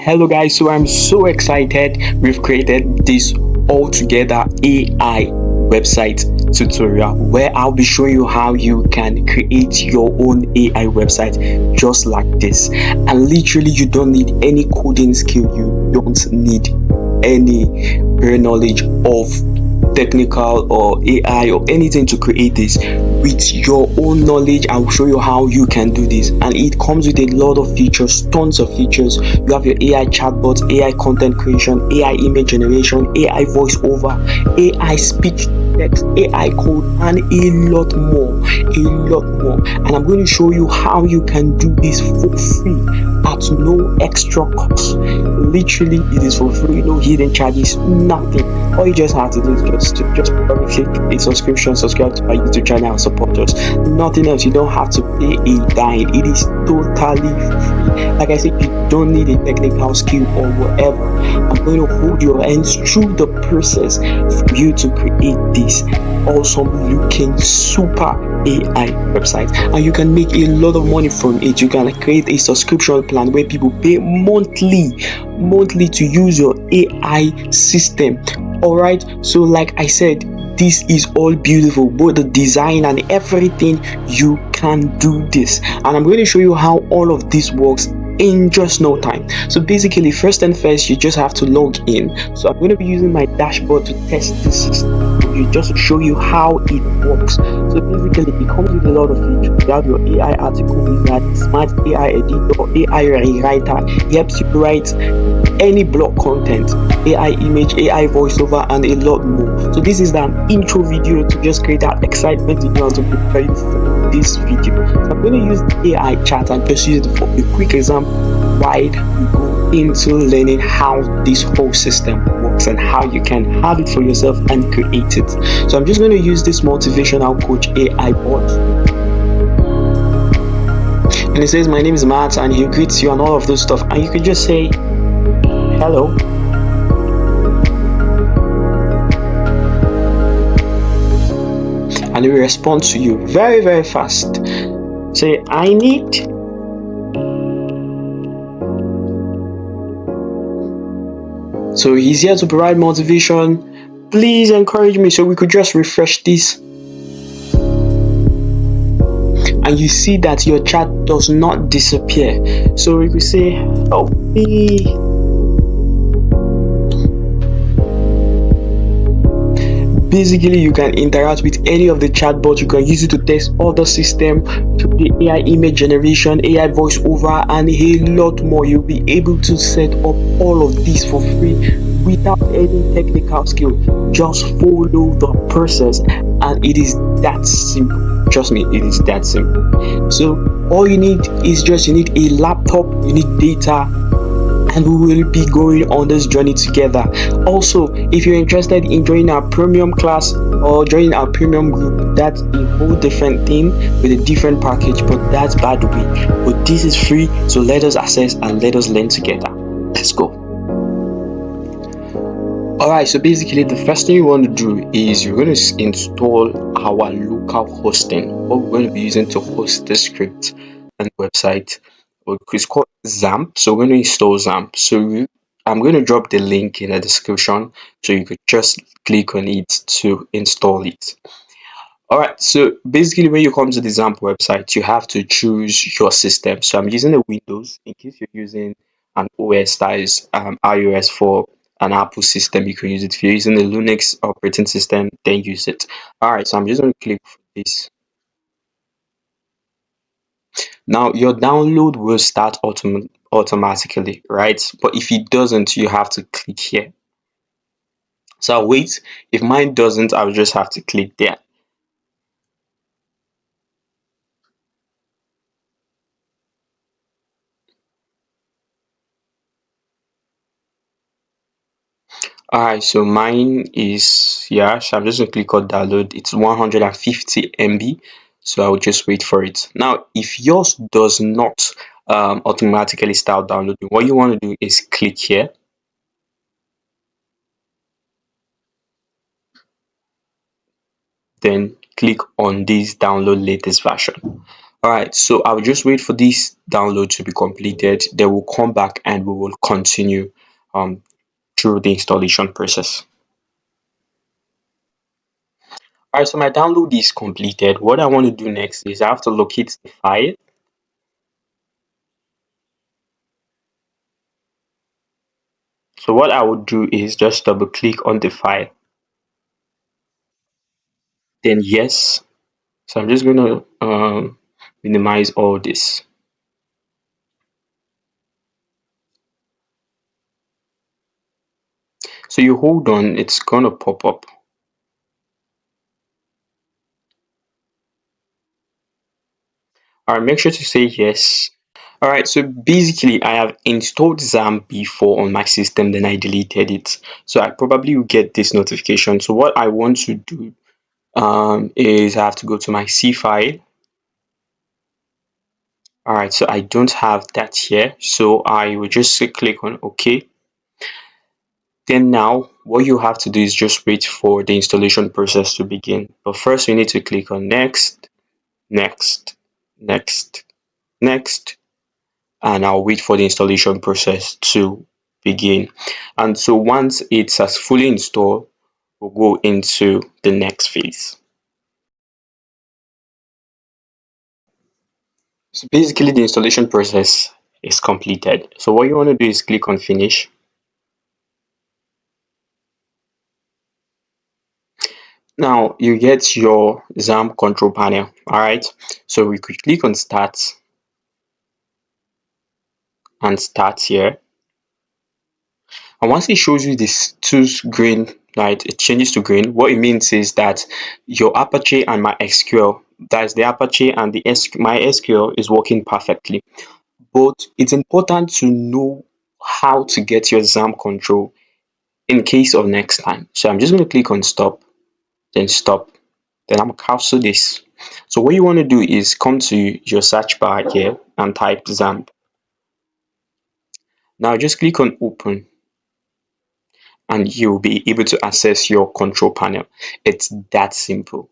Hello guys, so I'm so excited. We've created this altogether AI website tutorial where I'll be showing you how you can create your own AI website just like this. And literally you don't need any coding skill, you don't need any knowledge of technical or AI or anything to create this. With your own knowledge, I will show you how you can do this, and it comes with a lot of features, tons of features. You have your AI chatbots, AI content creation, AI image generation, AI voiceover, AI speech text, AI code, and a lot more, and I'm going to show you how you can do this for free at no extra cost. Literally it is for free, no hidden charges, nothing. All you just have to do is just probably click a subscription, subscribe to our YouTube channel and support us. Nothing else. You don't have to pay a dime. It is totally free. Like I said, you don't need a technical skill or whatever. I'm going to hold your hands through the process for you to create this awesome looking super AI website, and you can make a lot of money from it. You can create a subscription plan where people pay monthly to use your AI system. All right, so like I said, this is all beautiful, both the design and everything. You can do this, and I'm going to show you how all of this works in just no time. So basically, first and first, you just have to log in. So I'm going to be using my dashboard to test this system for you, just to show you how it works. So basically, it comes with a lot of features. You have your AI article wizard, smart AI editor, AI rewriter. It helps you write any blog content, AI image, AI voiceover, and a lot more. So this is an intro video to just create that excitement in you and to prepare you for this video. So I'm going to use AI chat and just use it for a quick example while we go into learning how this whole system works and how you can have it for yourself and create it. So I'm just going to use this motivational coach AI bot, and it says my name is Matt, and he greets you and all of those stuff, and you can just say hello, and it will respond to you very fast. Say I need so he's here to provide motivation. Please encourage me. So we could just refresh this, and you see that your chat does not disappear. So we could say help me. Basically, you can interact with any of the chatbots. You can use it to test other system, to the AI image generation, AI voiceover, and a lot more. You'll be able to set up all of this for free without any technical skill. Just follow the process, and it is that simple. Trust me, it is that simple. So all you need is you need a laptop, you need data, and we will be going on this journey together. Also, if you're interested in joining our premium class or joining our premium group, that's a whole different thing with a different package, but that's by the way. But this is free, so let us access and let us learn together. Let's go. Alright, so basically the first thing you want to do is you're going to install our local hosting. What we're going to be using to host this script and website, it's called XAMPP. So we're going to install XAMPP. So I'm going to drop the link in the description, so you could just click on it to install it. Alright, so basically when you come to the XAMPP website, you have to choose your system. So I'm using a Windows. In case you're using an OS that is iOS for an Apple system, you can use it. If you're using a Linux operating system, then use it. Alright, so I'm just going to click this. Now your download will start automatically, right? But if it doesn't, you have to click here. So I'll wait. If mine doesn't, I'll just have to click there. Alright, so mine is, yeah, so I'm just gonna click on download. It's 150 MB, so I will just wait for it. Now if yours does not automatically start downloading, what you want to do is click here, then click on this download latest version. All right, so I'll just wait for this download to be completed. Then we'll come back and we will continue um, through the installation process. All right, so my download is completed. What I want to do next is I have to locate the file. So what I would do is just double click on the file. Then yes. So I'm just going to minimize all this. So you hold on, it's going to pop up. All right, make sure to say yes. All right, so basically I have installed XAMPP before on my system, then I deleted it. So I probably will get this notification. So what I want to do is I have to go to my C file. All right, so I don't have that here. So I will just click on OK. Then now what you have to do is just wait for the installation process to begin. But first you need to click on next, next, next, next, and I'll wait for the installation process to begin. And so once it has fully installed, we'll go into the next phase. So basically the installation process is completed. So what you want to do is click on finish. Now you get your XAMPP control panel. All right. So we could click on start and start here. And once it shows you this two green light, it changes to green. What it means is that your Apache and my SQL, that is the Apache and the my SQL is working perfectly. But it's important to know how to get your XAMPP control in case of next time. So I'm just going to click on stop, then stop. Then I'm going to cancel this. So what you want to do is come to your search bar here and type XAMPP. Now just click on open and you'll be able to access your control panel. It's that simple.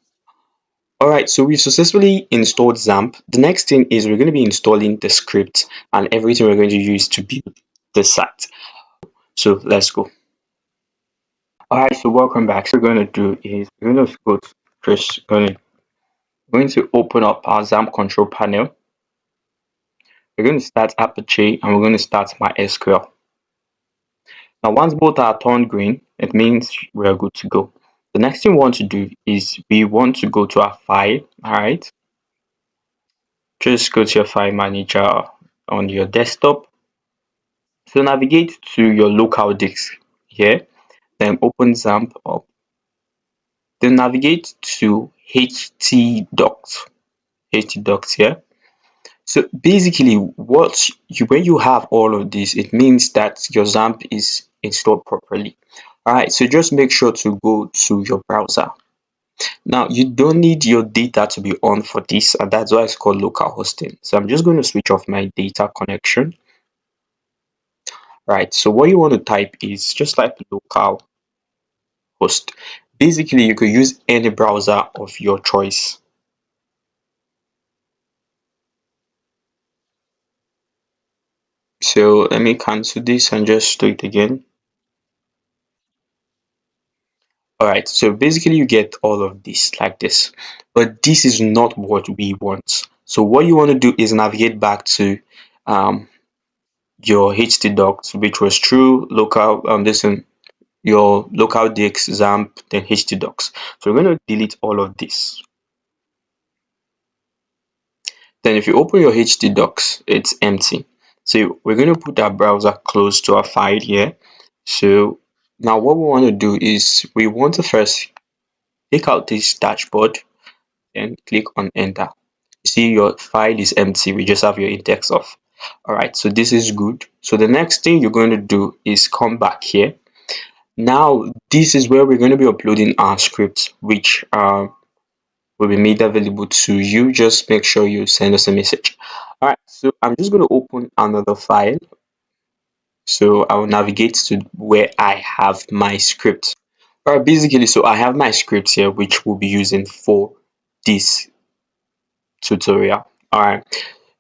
All right, so we've successfully installed XAMPP. The next thing is we're going to be installing the script and everything we're going to use to build the site. So let's go. All right, so welcome back. So we're going to do is we're going to go to first going to open up our XAMPP control panel. We're going to start Apache and we're going to start MySQL. Now, once both are turned green, it means we're good to go. The next thing we want to do is we want to go to our file. All right, just go to your file manager on your desktop. So navigate to your local disk here, then open XAMPP up. Then navigate to htdocs, htdocs here. So basically, when you have all of this, it means that your XAMPP is installed properly. All right, so just make sure to go to your browser. Now, you don't need your data to be on for this, and that's why it's called local hosting. So I'm just going to switch off my data connection. Right, so what you want to type is just like local host. Basically, you could use any browser of your choice. So let me cancel this and just do it again. All right, so basically you get all of this like this, but this is not what we want. So what you want to do is navigate back to um, your htdocs, which was through local your local disk XAMPP, then htdocs. So we're going to delete all of this. Then if you open your htdocs, it's empty. So we're going to put our browser close to our file here. So now what we want to do is we want to first take out this dashboard and click on enter. You see your file is empty. We just have your index off. All right, so this is good. So the next thing you're going to do is come back here. Now this is where we're going to be uploading our scripts, which will be made available to you. Just make sure you send us a message. All right, so I'm just going to open another file. So I will navigate to where I have my script. All right, basically, so I have my scripts here, which we'll be using for this tutorial. All right.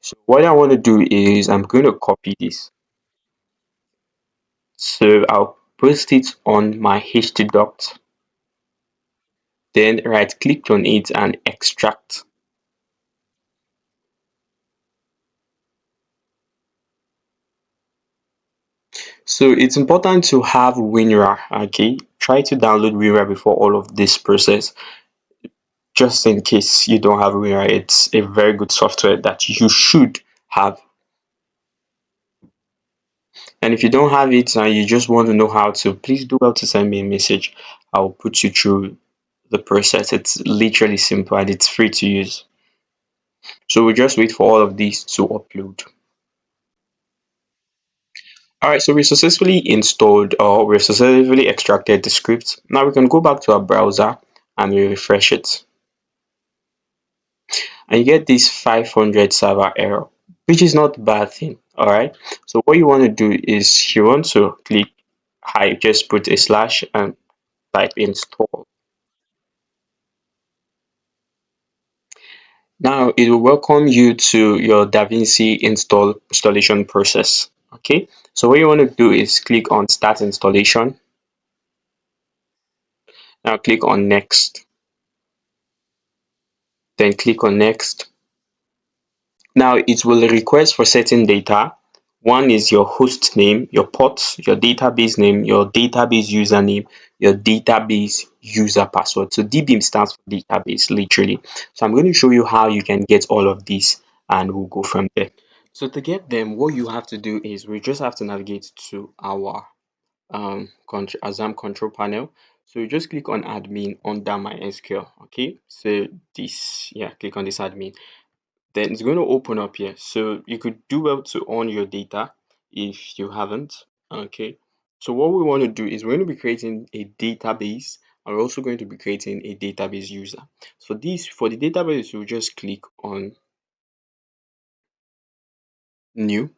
So what I want to do is I'm going to copy this. So I'll paste it on my htdocs. Then right click on it and extract. So it's important to have WinRAR. Okay, try to download WinRAR before all of this process. Just in case you don't have WinRAR, it's a very good software that you should have. And if you don't have it and you just want to know how to, please do well to send me a message. I'll put you through the process. It's literally simple and it's free to use. So we just wait for all of these to upload. All right, so we successfully installed or we successfully extracted the script. Now we can go back to our browser and we refresh it. And you get this 500 server error, which is not a bad thing. All right, so what you want to do is you want to click hi, just put a slash and type install. Now it will welcome you to your DaVinci installation process. Okay, so what you want to do is click on start installation. Now click on next, then click on next. Now it will request for certain data. One is your host name, your port, your database name, your database username, your database user password. So DBIM stands for database, literally. So I'm going to show you how you can get all of these and we'll go from there. So to get them, what you have to do is we just have to navigate to our Azam control panel. So you just click on admin under MySQL. Okay, so this, yeah, click on this admin. Then it's going to open up here. So you could do well to own your data if you haven't. Okay, so what we want to do is we're going to be creating a database and we're also going to be creating a database user. So this, for the database, you just click on new.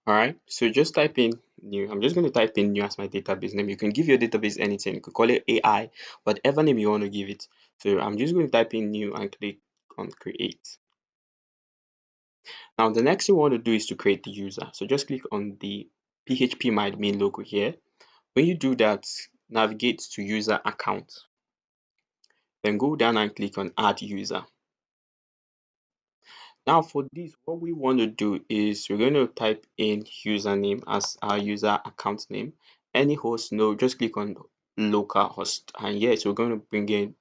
All right, so just type in new. I'm just going to type in new as my database name. You can give your database anything. You could call it AI, whatever name you want to give it. So I'm just going to type in new and click on create. Now the next thing we want to do is to create the user. So just click on the PHP my admin logo here. When you do that, navigate to user account. Then go down and click on add user. Now for this, what we want to do is we're going to type in username as our user account name. Any host, no, just click on localhost. And yes, we're going to bring in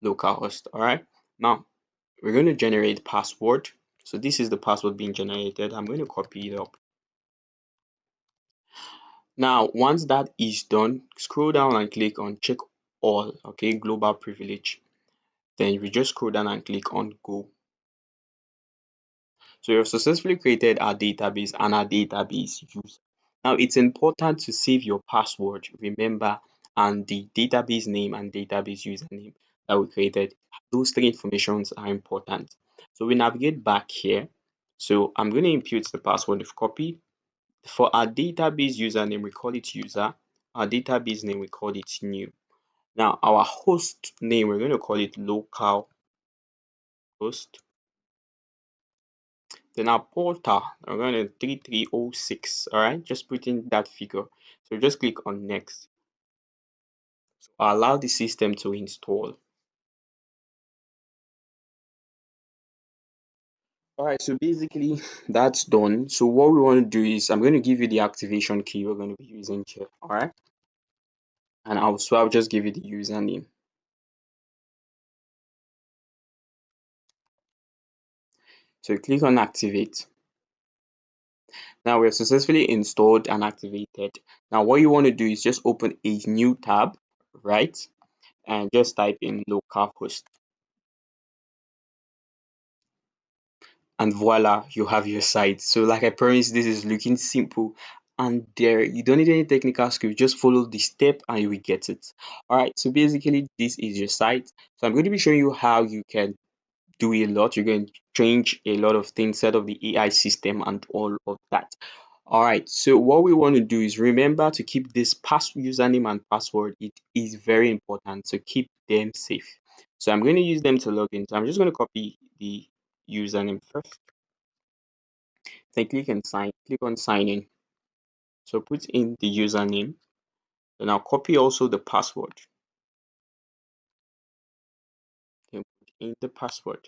localhost. All right. Now we're going to generate password. So this is the password being generated. I'm going to copy it up. Now, once that is done, scroll down and click on check all, okay, global privilege. Then we just scroll down and click on go. So you've successfully created our database and our database user. Now it's important to save your password, remember, and the database name and database username that we created. Those three informations are important. So we navigate back here. So I'm going to impute the password of copy. For our database username, we call it user. Our database name, we call it new. Now, our host name, we're going to call it local host. Then our portal, we're going to 3306. All right, just put in that figure. So just click on next. So allow the system to install. All right, so basically that's done. So what we want to do is I'm going to give you the activation key we're going to be using here. All right, and I'll just give you the username. So click on activate. Now we have successfully installed and activated. Now what you want to do is just open a new tab, right? And just type in localhost. And voila, you have your site. So like I promised, this is looking simple and there you don't need any technical skill, just follow the step and you will get it. All right, so basically this is your site. So I'm going to be showing you how you can do a lot. You're going to change a lot of things, set up the AI system and all of that. All right, so what we want to do is remember to keep this username and password. It is very important to keep them safe. So I'm going to use them to log in. So I'm just going to copy the username first. Then click on sign in. So put in the username. Then I'll copy also the password. Then put in the password.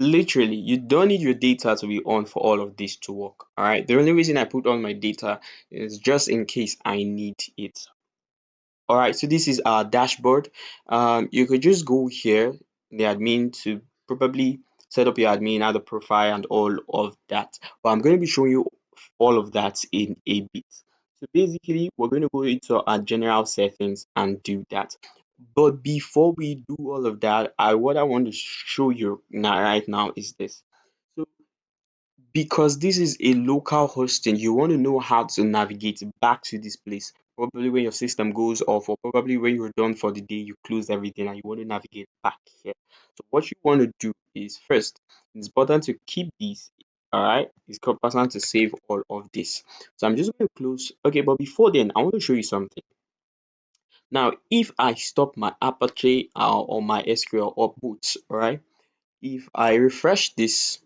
Literally, you don't need your data to be on for all of this to work. All right. The only reason I put on my data is just in case I need it. All right, so this is our dashboard. You could just go here, the admin, to probably set up your admin, add a profile, and all of that. But I'm going to be showing you all of that in a bit. So basically, we're going to go into our general settings and do that. But before we do all of that, what I want to show you now right now is this. So because this is a local hosting, you want to know how to navigate back to this place. Probably when your system goes off, or probably when you're done for the day, you close everything and you want to navigate back here. So what you want to do is first, it's important to keep these. All right, it's important to save all of this. So I'm just going to close. Okay, but before then, I want to show you something. Now, if I stop my Apache or my SQL or both, all right, if I refresh this,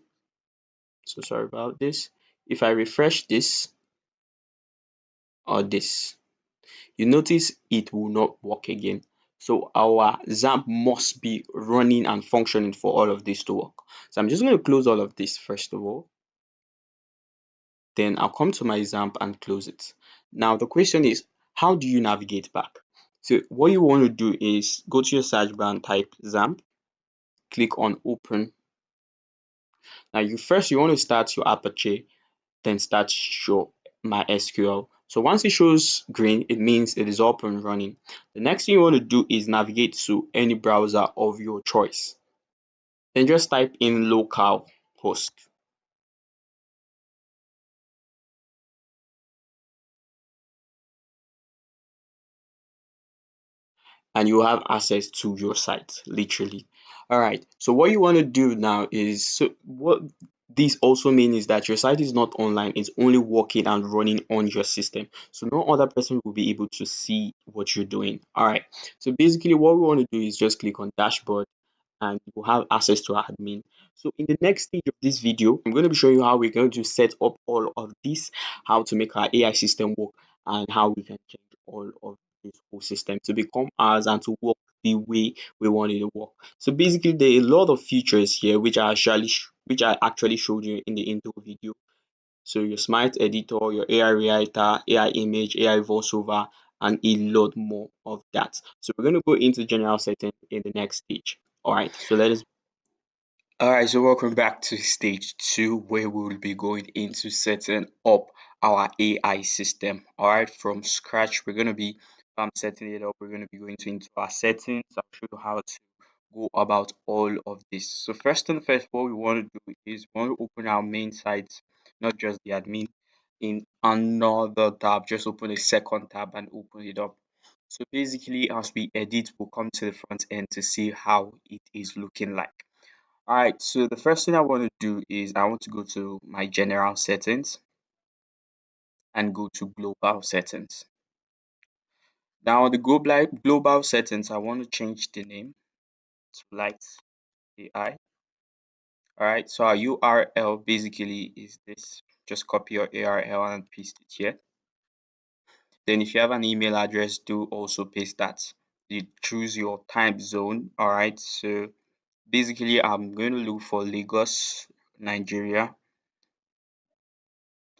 so sorry about this. If I refresh this or this, you notice it will not work again. So our XAMPP must be running and functioning for all of this to work. So I'm just going to close all of this first of all. Then I'll come to my XAMPP and close it. Now the question is, how do you navigate back? So what you want to do is go to your search bar and type XAMPP, click on open. Now you want to start your Apache, then start show MySQL. So once it shows green, it means it is up and running. The next thing you want to do is navigate to any browser of your choice. Then just type in localhost. And you have access to your site, literally. All right. So what you want to do now is, so what this also means is that your site is not online, it's only working and running on your system. So no other person will be able to see what you're doing. All right. So basically what we want to do is just click on dashboard and you will have access to our admin. So in the next stage of this video, I'm going to be showing you how we're going to set up all of this, how to make our AI system work, and how we can change all of this whole system to become ours and to work the way we want it to work. So basically, there are a lot of features here which I actually showed you in the intro video. So your smart editor, your AI writer, AI image, AI voiceover, and a lot more of that. So we're going to go into general setting in the next stage. All right, so let us. All right, so welcome back to stage two, where we will be going into setting up our AI system. All right, from scratch, we're going to be setting it up. We're going to be going into our settings. I'll show you how to go about all of this. So first and first, what we want to do is we want to open our main site, not just the admin, in another tab. Just open a second tab and open it up. So basically, as we edit, we'll come to the front end to see how it is looking like. All right, so the first thing I want to do is I want to go to my general settings and go to global settings. Now, on the global settings, I want to change the name to Light AI. All right, so our URL basically is this. Just copy your URL and paste it here. Then if you have an email address, do also paste that. You choose your time zone. All right, so basically I'm going to look for Lagos, Nigeria,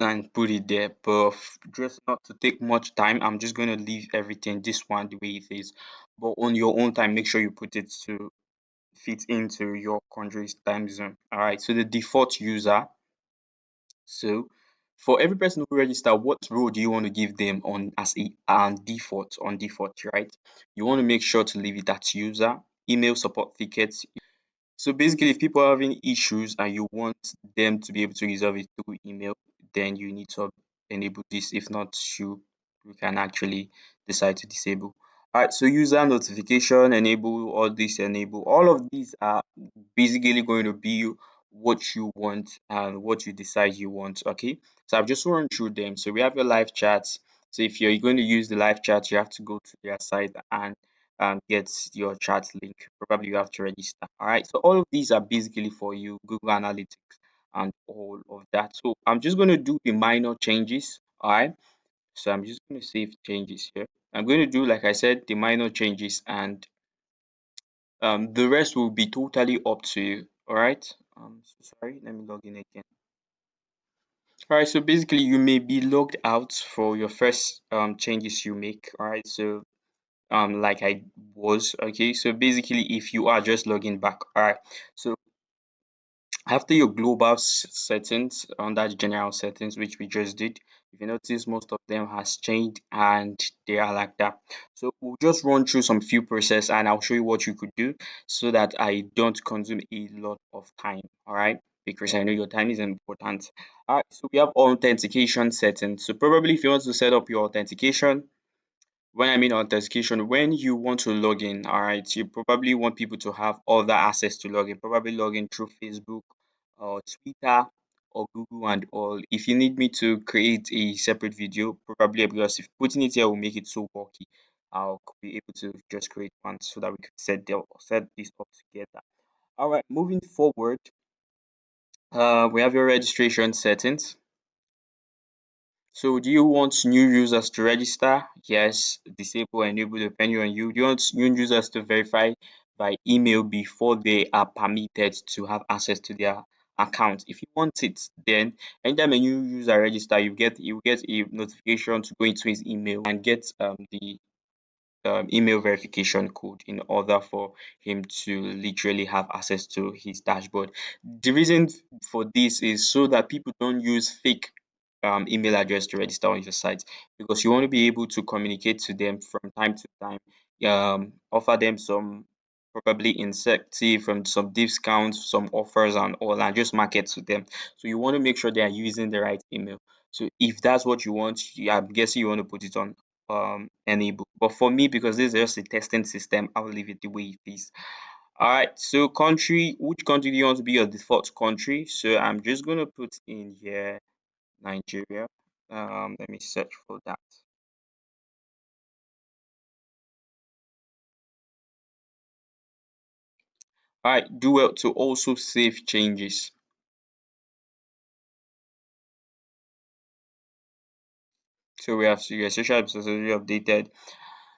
and put it there. But just not to take much time, I'm just going to leave everything this one the way it is. But on your own time, make sure you put it to fit into your country's time zone. All right, so the default user. So for every person who register, what role do you want to give them on as a on default, right? You want to make sure to leave it at user, email support tickets. So basically, if people are having issues and you want them to be able to resolve it through email, then you need to enable this. If not, you can actually decide to disable. All right, so user notification, enable, all this, enable. All of these are basically going to be what you want and what you decide you want. Okay, so I've just run through them. So we have your live chats. So if you're going to use the live chat, you have to go to their site and get your chat link. Probably you have to register. All right. So all of these are basically for you, Google Analytics and all of that. So I'm just going to do the minor changes. All right. So I'm just going to save changes here. I'm going to do, like I said, the minor changes, and the rest will be totally up to you. All right. So sorry. Let me log in again. All right. So basically, you may be logged out for your first changes you make. All right. So like I was. Okay, so basically if you are just logging back, all right, so after your global settings under the general settings, which we just did, if you notice, most of them has changed and they are like that. So we'll just run through some few process and I'll show you what you could do so that I don't consume a lot of time. All right, because I know your time is important. All right, so we have authentication settings. So probably if you want to set up your authentication, when I mean authentication, when you want to log in, all right, you probably want people to have other access to log in, probably log in through Facebook or Twitter or Google and all. If you need me to create a separate video, probably because if putting it here will make it so bulky, I'll be able to just create one so that we could set this up together. All right, moving forward, we have your registration settings. So do you want new users to register? Yes, disable, enable depending on you. Do you want new users to verify by email before they are permitted to have access to their account? If you want it, then anytime a new user register, you get a notification to go into his email and get the email verification code in order for him to literally have access to his dashboard. The reason for this is so that people don't use fake email address to register on your site, because you want to be able to communicate to them from time to time, offer them some probably incentive from some discounts, some offers and all, and just market to them. So you want to make sure they are using the right email. So if that's what you want, I'm guessing you want to put it on enable. But for me, because this is just a testing system, I'll leave it the way it is. All right. So country, which country do you want to be your default country? So I'm just gonna put in here Nigeria. Let me search for that. All right. Do well to also save changes. So we have your social responsibility updated.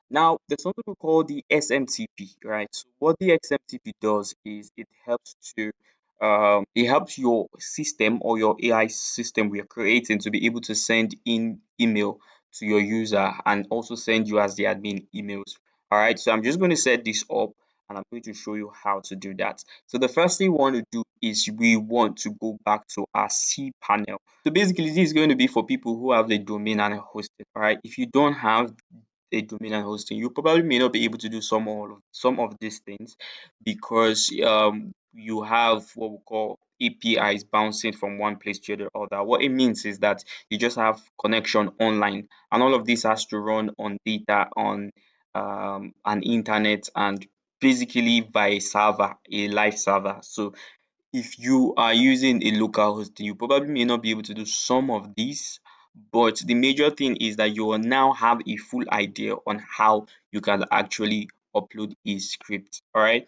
Now, there's something we call the SMTP, right? So what the SMTP does is it helps your system or your AI system we are creating to be able to send in email to your user and also send you as the admin emails. All right, so I'm just going to set this up and I'm going to show you how to do that. So the first thing we want to do is we want to go back to our C panel. So basically, this is going to be for people who have the domain and hosting. All right, if you don't have a domain and hosting, you probably may not be able to do some of these things because you have what we call APIs bouncing from one place to the other. What it means is that you just have connection online, and all of this has to run on data on an internet and basically by a server, a live server. So if you are using a local host, you probably may not be able to do some of these, but the major thing is that you will now have a full idea on how you can actually upload a script. All right.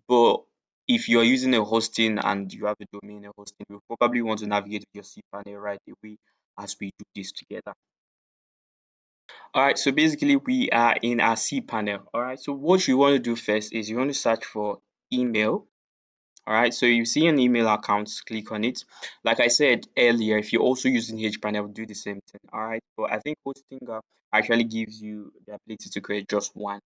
But if you're using a hosting and you have a domain and hosting, you probably want to navigate with your cPanel right away as we do this together. All right. So basically, we are in our cPanel. All right. So what you want to do first is you want to search for email. All right, so you see an email account, click on it. Like I said earlier, if you're also using HPanel, do the same thing. All right, but I think Hostinga actually gives you the ability to create just one.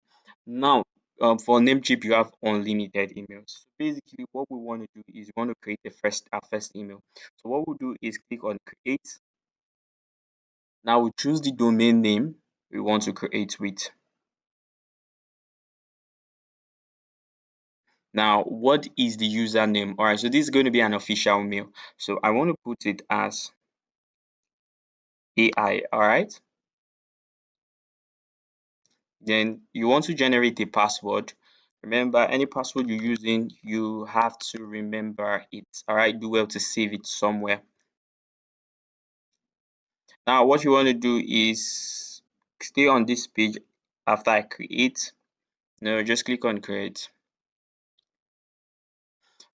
Now, for Namecheap, you have unlimited emails. So basically, what we want to do is we want to create our first email. So what we'll do is click on create. Now we choose the domain name we want to create with. Now, what is the username? All right, so this is going to be an official mail. So I want to put it as AI, all right? Then you want to generate a password. Remember, any password you're using, you have to remember it, all right? Do well to save it somewhere. Now, what you want to do is stay on this page after I create. No, just click on create.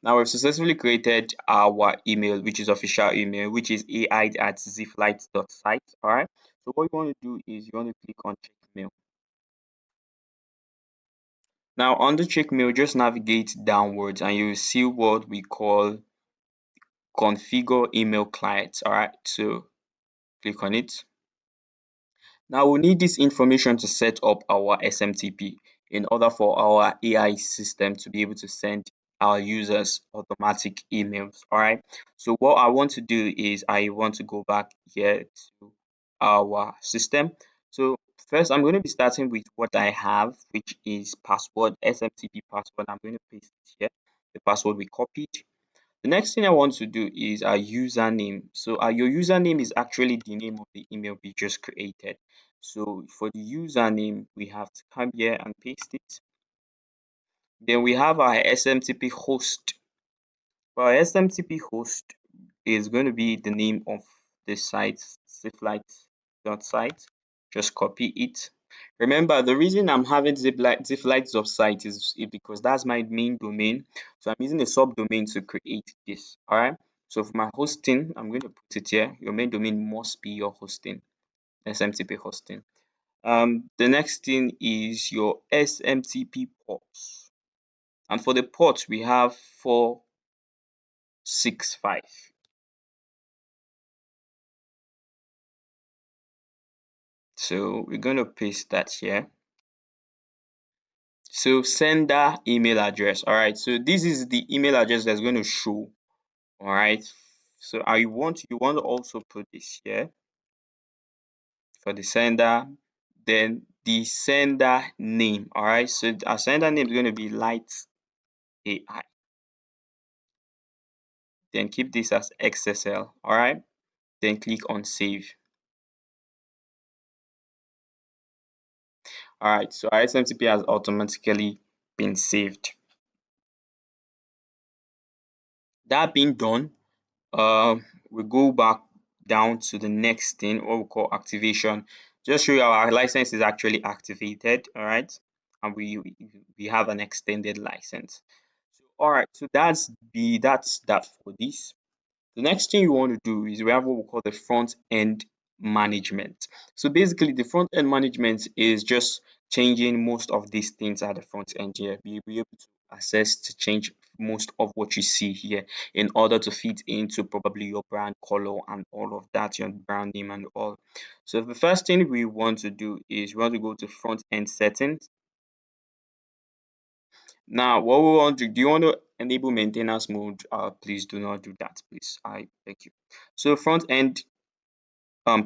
Now we've successfully created our email, which is official email, which is ai@zflight.site. All right. So what you want to do is you want to click on check mail. Now on the check mail, just navigate downwards and you will see what we call configure email clients. All right. So click on it. Now we'll need this information to set up our SMTP in order for our AI system to be able to send our users automatic emails. All right. So what I want to do is I want to go back here to our system. So first I'm going to be starting with what I have, which is password, SMTP password. I'm going to paste it here. The password we copied. The next thing I want to do is our username. So your username is actually the name of the email we just created. So for the username, we have to come here and paste it. Then we have our SMTP host. For our SMTP host is going to be the name of the site, zipflight.site. Just copy it. Remember, the reason I'm having zipflight.site is because that's my main domain. So I'm using a subdomain to create this. All right. So for my hosting, I'm going to put it here. Your main domain must be your hosting, SMTP hosting. The next thing is your SMTP ports. And for the ports, we have 465. So we're going to paste that here. So sender email address. All right. So this is the email address that's going to show. All right. So you want to also put this here for the sender. Then the sender name. All right. So our sender name is going to be Light AI. Then keep this as XSL. All right. Then click on save. All right. So our SMTP has automatically been saved. That being done, we go back down to the next thing, what we call activation. Just show you our license is actually activated, all right, and we have an extended license. So all right, so that's that for this. The next thing you want to do is we have what we call the front end management. So basically, the front end management is just changing most of these things at the front end here. You'll be able to access to change most of what you see here in order to fit into probably your brand color and all of that, your brand name and all. So the first thing we want to do is we want to go to front end settings. Now, what we want to do you want to enable maintenance mode? Please do not do that, please. I thank you. So front end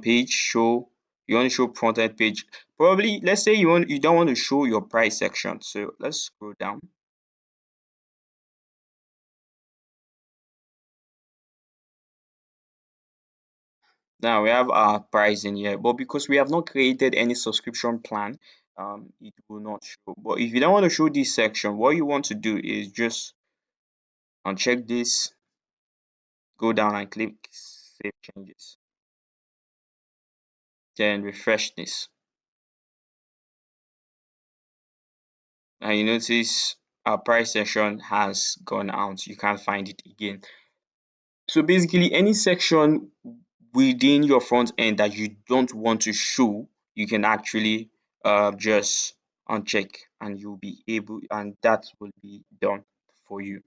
page show you want to show front end page. Probably let's say you don't want to show your price section. So let's scroll down. Now we have our pricing here, but because we have not created any subscription plan, it will not show. But if you don't want to show this section, what you want to do is just uncheck this, go down and click save changes, then refresh this. And you notice our price section has gone out. You can't find it again. So basically, any section within your front end that you don't want to show, you can actually just uncheck and you'll be able, and that will be done for you.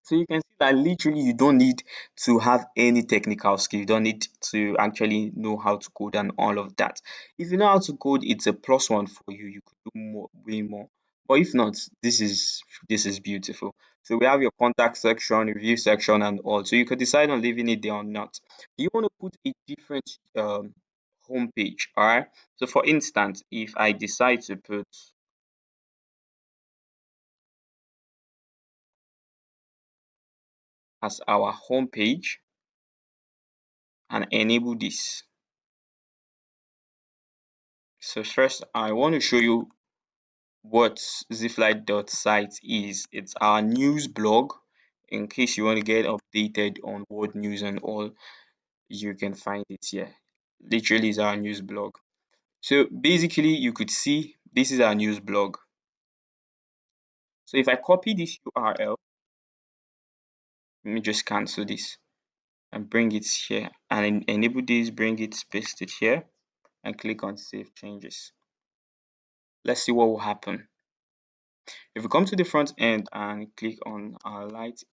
So you can see that literally you don't need to have any technical skill. You don't need to actually know how to code and all of that. If you know how to code, it's a plus one for you. You could do more, way more. But if not, this is beautiful. So we have your contact section, review section, and all. So you could decide on leaving it there or not. Do you want to put a different home page? All right. So for instance, if I decide to put as our home page and enable this. So first, I want to show you what zflight.site is. It's our news blog. In case you want to get updated on world news and all, you can find it here. Literally is our news blog. So basically, you could see this is our news blog. So if I copy this URL, let me just cancel this and bring it here and enable this, bring it, paste it here and click on save changes. Let's see what will happen. If we come to the front end and click on our Light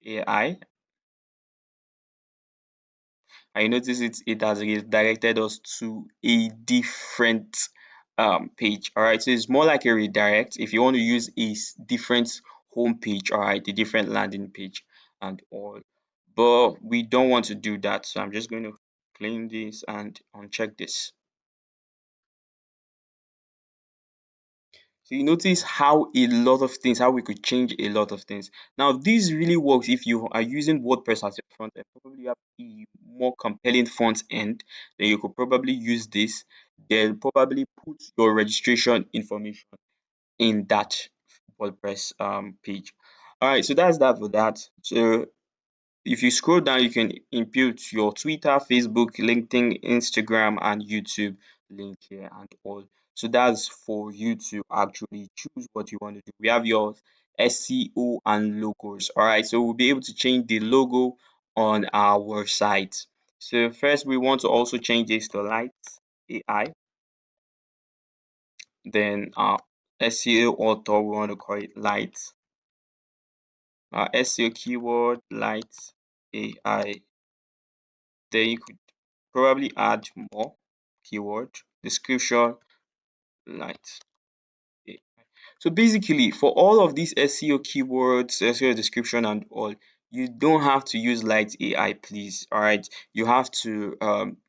AI, I notice it has redirected us to a different page. All right, so it's more like a redirect if you want to use a different home page, all right, a different landing page and all. But we don't want to do that, so I'm just going to claim this and uncheck this. So you notice how a lot of things, how we could change a lot of things. Now, this really works if you are using WordPress as your front end. Probably you have a more compelling front end, then you could probably use this. Then probably put your registration information in that WordPress page. All right, so that's that for that. So if you scroll down, you can input your Twitter, Facebook, LinkedIn, Instagram, and YouTube link here and all. So that's for you to actually choose what you want to do. We have your SEO and logos. All right, so we'll be able to change the logo on our site. So first, we want to also change this to Light AI. Then SEO author, we want to call it Light. SEO keyword Light AI. Then you could probably add more keyword description light. So basically, for all of these SEO keywords, SEO description and all, you don't have to use Light AI, please. All right, you have to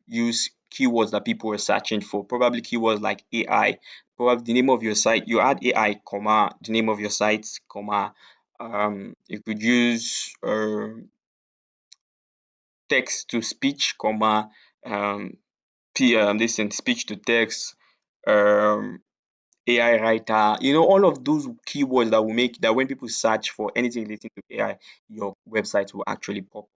use keywords that people are searching for. Probably keywords like AI. Probably the name of your site. You add AI, comma the name of your site, comma. You could use text to speech, comma this in speech to text, um, AI writer, all of those keywords that will make that when people search for anything relating to AI, your website will actually pop up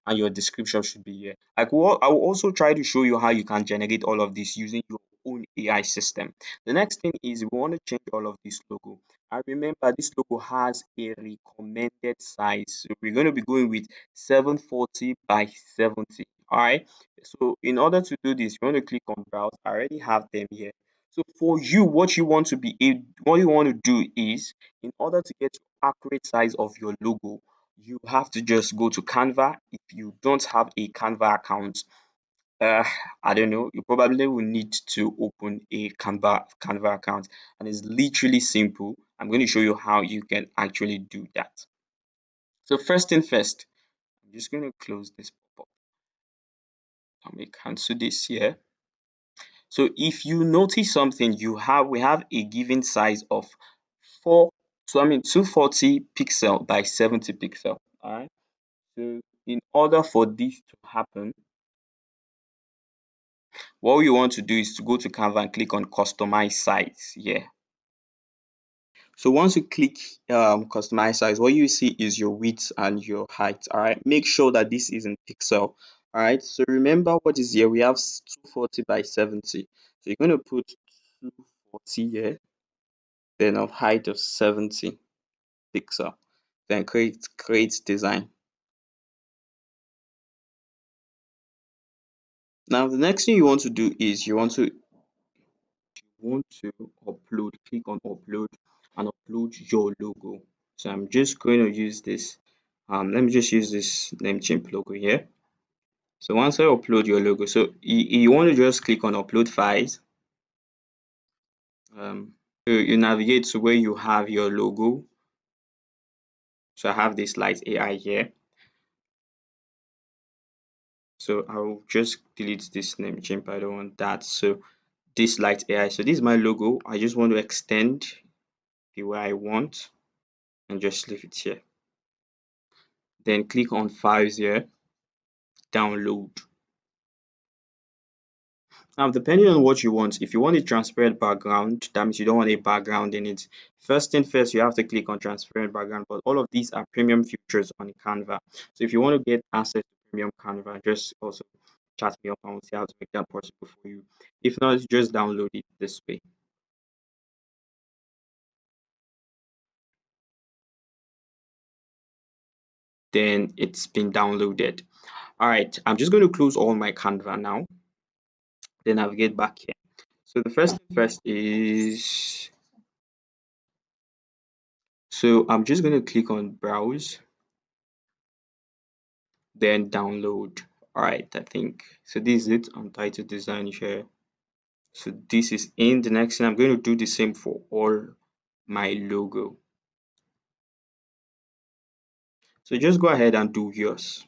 and your description should be here. I will also try to show you how you can generate all of this using your own AI system. The next thing is we want to change all of this logo. And remember, this logo has a recommended size. So we're going to be going with 740 by 70. All right. So in order to do this, you want to click on browse. I already have them here. So for you, what you want to do is, in order to get accurate size of your logo, you have to just go to Canva. If you don't have a Canva account, uh, I don't know, you probably will need to open a Canva account, and it's literally simple. I'm going to show you how you can actually do that. So first thing first, I'm just going to close this pop-up. I'm going to cancel this here. So if you notice something, we have a given size of 240 pixel by 70 pixel. All right. So in order for this to happen, what you want to do is to go to Canva and click on customize size here. So once you click customize size, what you see is your width and your height. All right. Make sure that this is in pixel. All right. So remember what is here. We have 240 by 70. So you're going to put 240 here, then of height of 70 pixel, then create design. Now the next thing you want to do is you want to upload, click on upload and upload your logo. So I'm just going to use this. Let me just use this Namecheap logo here. So once I upload your logo, so you want to just click on upload files. You navigate to where you have your logo. So I have this Light AI here. So I'll just delete this Namecheap. I don't want that. So this Light AI. So this is my logo. I just want to extend the way I want and just leave it here. Then click on files here, download. Now, depending on what you want, if you want a transparent background, that means you don't want a background in it. First thing first, you have to click on transparent background, but all of these are premium features on Canva. So if you want to get access to premium Canva, just also chat me up and we'll see how to make that possible for you. If not, just download it this way. then it's been downloaded. All right, I'm just going to close all my Canva now, then navigate back here. So the first thing first is, so I'm just going to click on browse, then download. All right, I think so. This is it, untitled design share. So this is in. The next thing I'm going to do the same for all my logo. So just go ahead and do yours.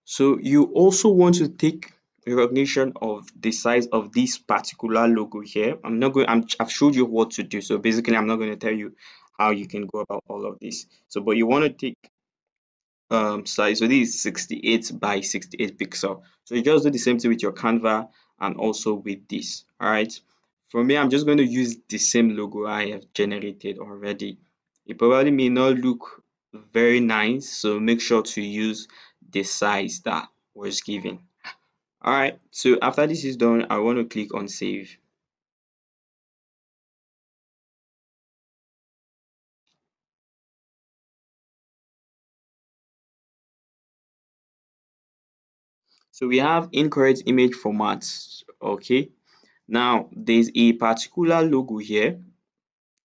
So you also want to take recognition of the size of this particular logo here. I've showed you what to do. So basically I'm not going to tell you how you can go about all of this. So but you want to take size. So this is 68 by 68 pixel. So you just do the same thing with your Canva and also with this. All right. For me, I'm just going to use the same logo I have generated already. It probably may not look very nice, so make sure to use the size that was given. All right. So after this is done, I want to click on save. So we have incorrect image formats. Okay. Now there's a particular logo here.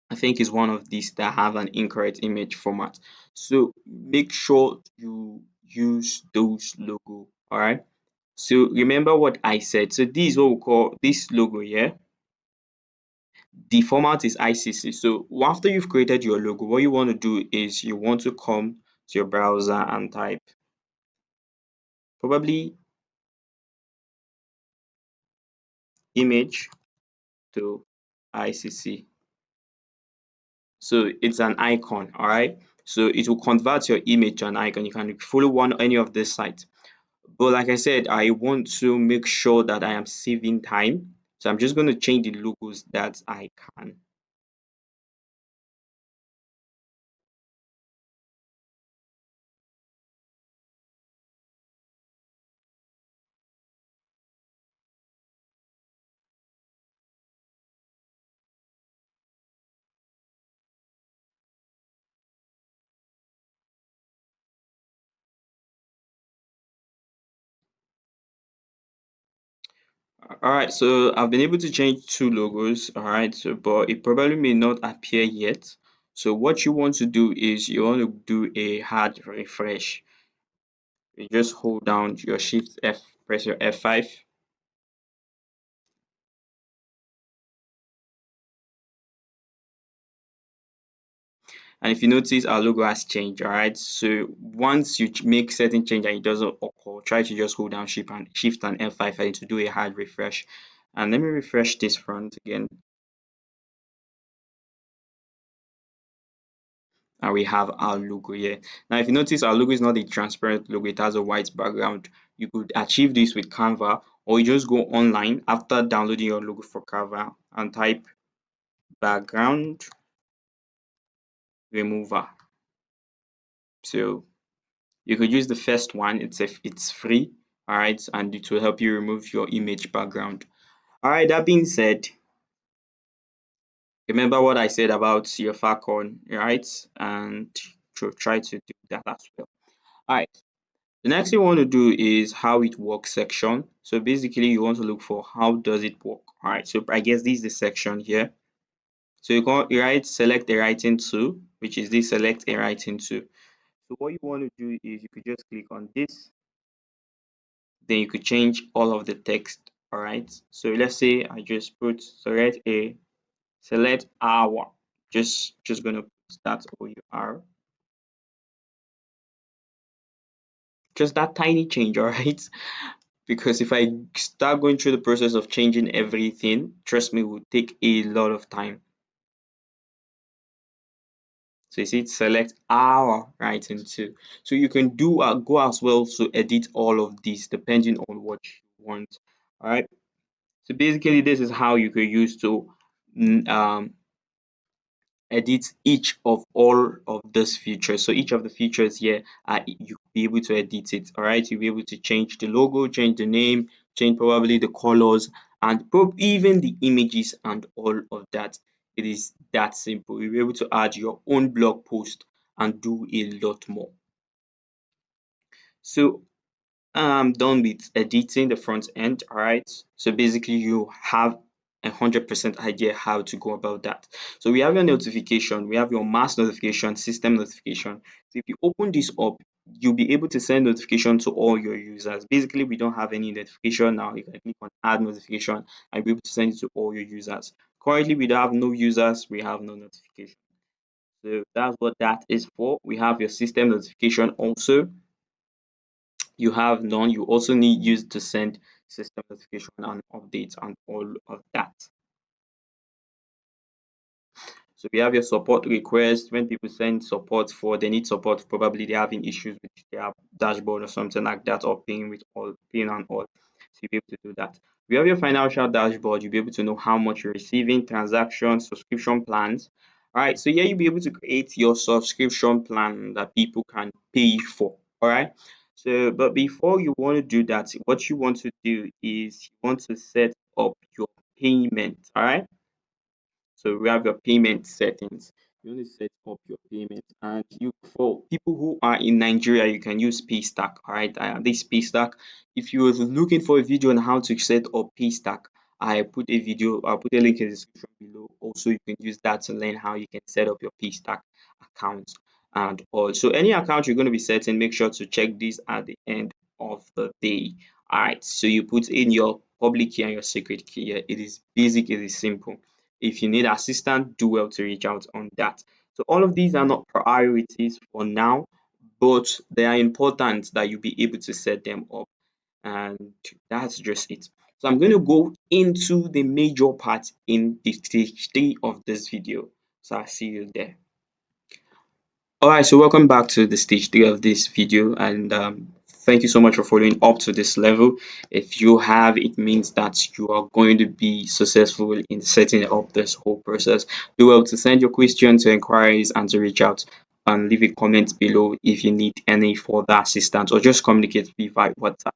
I think is one of these that have an incorrect image format. So make sure you use those logo. All right. So remember what I said. So this is what we call this logo here. The format is ICC. So after you've created your logo, what you want to do is you want to come to your browser and type probably image to ICC. So it's an icon, all right? So it will convert your image to an icon. You can follow any of this sites. But like I said, I want to make sure that I am saving time. So I'm just going to change the logos that I can. All right, so I've been able to change two logos. All right, so but it probably may not appear yet. So what you want to do is you want to do a hard refresh. You just hold down your Shift F, press your F5. And if you notice, our logo has changed. All right, so once you make certain change and it doesn't occur, try to just hold down Shift and F5 and to do a hard refresh. And let me refresh this front again. And we have our logo here. Now, if you notice, our logo is not a transparent logo, it has a white background. You could achieve this with Canva, or you just go online after downloading your logo for Canva and type background remover. So you could use the first one, it's free, all right, and it will help you remove your image background. All right, that being said, remember what I said about your Falcon, right? And try to do that as well. All right. The next thing you want to do is how it works section. So basically you want to look for how does it work. All right, so I guess this is the section here. So you write select a writing tool, which is this select a writing tool. So what you want to do is you could just click on this, then you could change all of the text. All right, so let's say I just put select hour, just gonna put that OUR, just that tiny change. All right, because if I start going through the process of changing everything, trust me, it will take a lot of time. So you see, select our writing too. So you can do go as well to edit all of these depending on what you want. All right. So basically, this is how you could use to edit each of all of these features. So each of the features here, you'll be able to edit it. All right, you'll be able to change the logo, change the name, change probably the colors, and even the images and all of that. It is that simple. You'll be able to add your own blog post and do a lot more. So I'm done with editing the front end. All right. So basically, you have 100% idea how to go about that. So we have your notification, we have your mass notification, system notification. So if you open this up, you'll be able to send notification to all your users. Basically, we don't have any notification now. You can click on add notification and be able to send it to all your users. Currently, we don't have no users, we have no notification. So that's what that is for. We have your system notification also. You have none. You also need use to send system notification and updates and all of that. So we have your support request. When people send support for they need support, probably they're having issues with their dashboard or something like that, or paying with all paying and all. So you'll be able to do that. We have your financial dashboard. You'll be able to know how much you're receiving, transactions, subscription plans. All right. So yeah, you'll be able to create your subscription plan that people can pay for. All right. So, but before you want to do that, what you want to do is you want to set up your payment. All right. So we have your payment settings. You want to set up your payment, and you for people who are in Nigeria, you can use Paystack. All right, this Paystack. If you was looking for a video on how to set up Paystack, I put a video. I'll put a link in the description below. Also, you can use that to learn how you can set up your Paystack account and all. So any account you're going to be setting, make sure to check this at the end of the day. All right. So you put in your public key and your secret key here. It is basic. It is simple. If you need assistance, do well to reach out on that. So all of these are not priorities for now, but they are important that you be able to set them up. And that's just it. So I'm going to go into the major part in the stage 3 of this video. So I'll see you there. Alright, so welcome back to the stage 3 of this video, and thank you so much for following up to this level. If you have, it means that you are going to be successful in setting up this whole process. Do well to send your questions, your inquiries, and to reach out and leave a comment below if you need any further assistance, or just communicate with me via WhatsApp.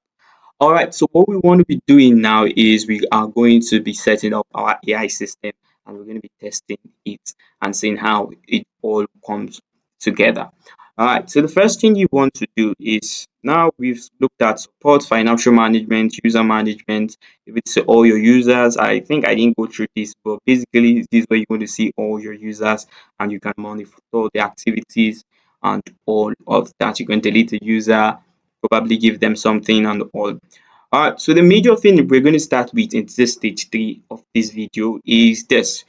All right, so what we want to be doing now is we are going to be setting up our AI system, and we're going to be testing it and seeing how it all comes together. All right, so the first thing you want to do is now we've looked at support, financial management, user management. If it's all your users, I think I didn't go through this, but basically, this is where you're going to see all your users and you can monitor the activities and all of that. You can delete the user, probably give them something and all. Alright, so the major thing we're going to start with in this stage 3 of this video is this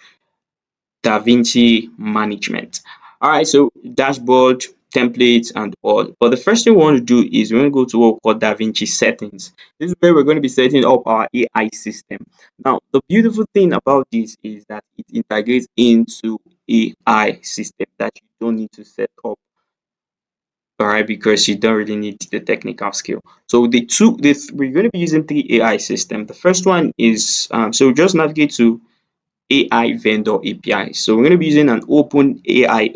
DaVinci management. Alright, so dashboard, templates, and all. But the first thing we want to do is we're going to go to what we call DaVinci settings. This is where we're going to be setting up our AI system. Now, the beautiful thing about this is that it integrates into AI system that you don't need to set up, all right, because you don't really need the technical skill. So we're going to be using 3 AI systems. The first one is so just navigate to AI vendor API. So we're going to be using an open AI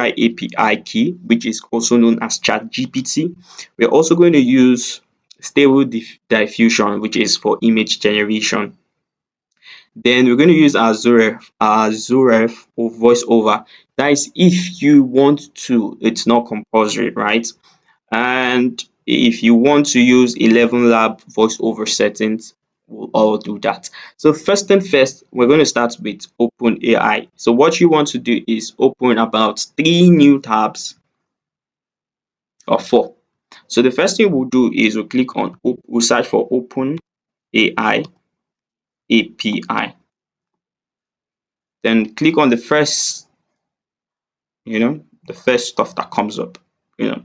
API key, which is also known as Chat GPT. We're also going to use stable diffusion, which is for image generation. Then we're going to use Azure for voiceover. That is if you want to, it's not compulsory, right? And if you want to use 11 lab voiceover settings, we'll all do that. So first thing first, we're going to start with OpenAI. So what you want to do is open about 3 new tabs or 4. So the first thing we'll do is we'll click on, we'll search for OpenAI API. Then click on the first, the first stuff that comes up, you know.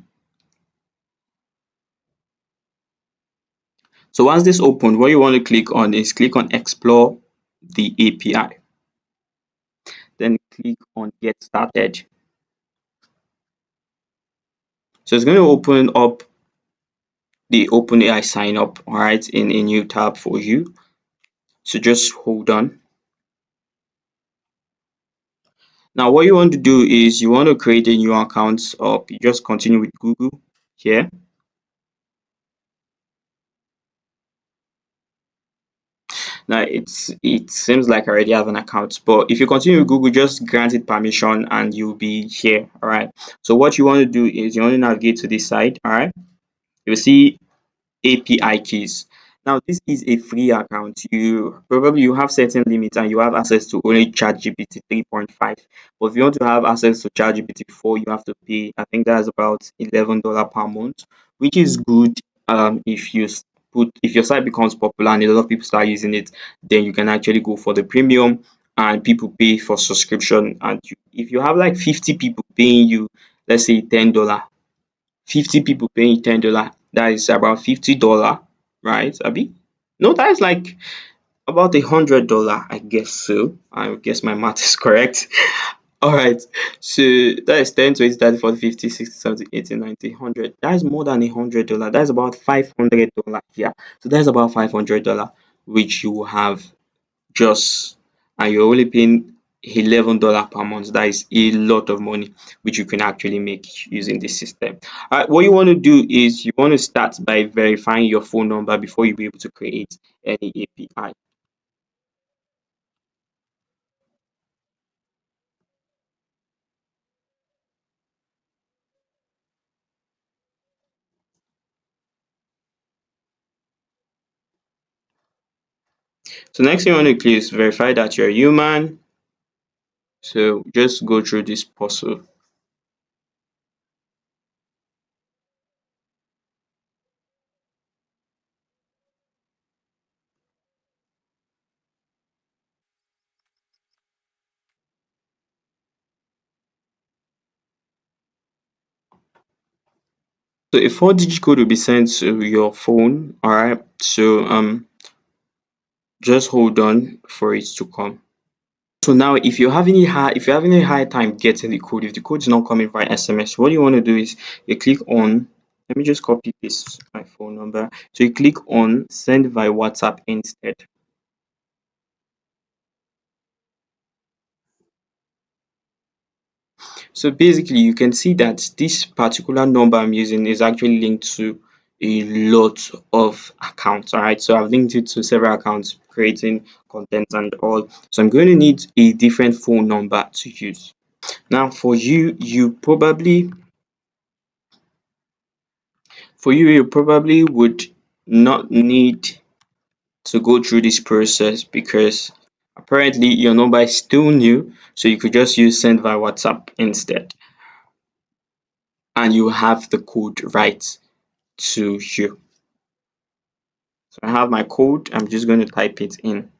So once this open, what you want to click on is click on explore the API. Then click on get started. So it's going to open up the OpenAI sign up, all right, in a new tab for you. So just hold on. Now what you want to do is you want to create a new account, or you just continue with Google here. Now it seems like I already have an account, but if you continue with Google, just grant it permission and you'll be here. All right. So what you want to do is you want to navigate to this side. All right. You'll see API keys. Now this is a free account. You have certain limits and you have access to only ChatGPT 3.5. But if you want to have access to ChatGPT 4, you have to pay. I think that's about $11 per month, which is good. If if your site becomes popular and a lot of people start using it, then you can actually go for the premium and people pay for subscription. And if you have like 50 people paying you, let's say $10, 50 people paying $10, that is about $50, right? Abi? No, that is like about $100, I guess so. I guess my math is correct. All right. So that is 10, 20, 30, 40, 50, 60, 70, 80, 90, 100. That is more than $100. That's about $500. Yeah. So that's about $500, which you have just, and you're only paying $11 per month. That is a lot of money which you can actually make using this system. What you want to do is you want to start by verifying your phone number before you be able to create any API. So next thing you want to do is verify that you're human. So just go through this process. So a 4-digit code will be sent to your phone. All right. So just hold on for it to come. So now if you're having a hard time getting the code, if the code is not coming via SMS, what you want to do is you click on, let me just copy this my phone number. So you click on send via WhatsApp instead. So basically you can see that this particular number I'm using is actually linked to a lot of accounts. All right. So I've linked it to several accounts creating content and all. So I'm going to need a different phone number to use. Now you probably would not need to go through this process because apparently your number is still new, so you could just use send via WhatsApp instead and you have the code right to you. So I have my code, I'm just going to type it in.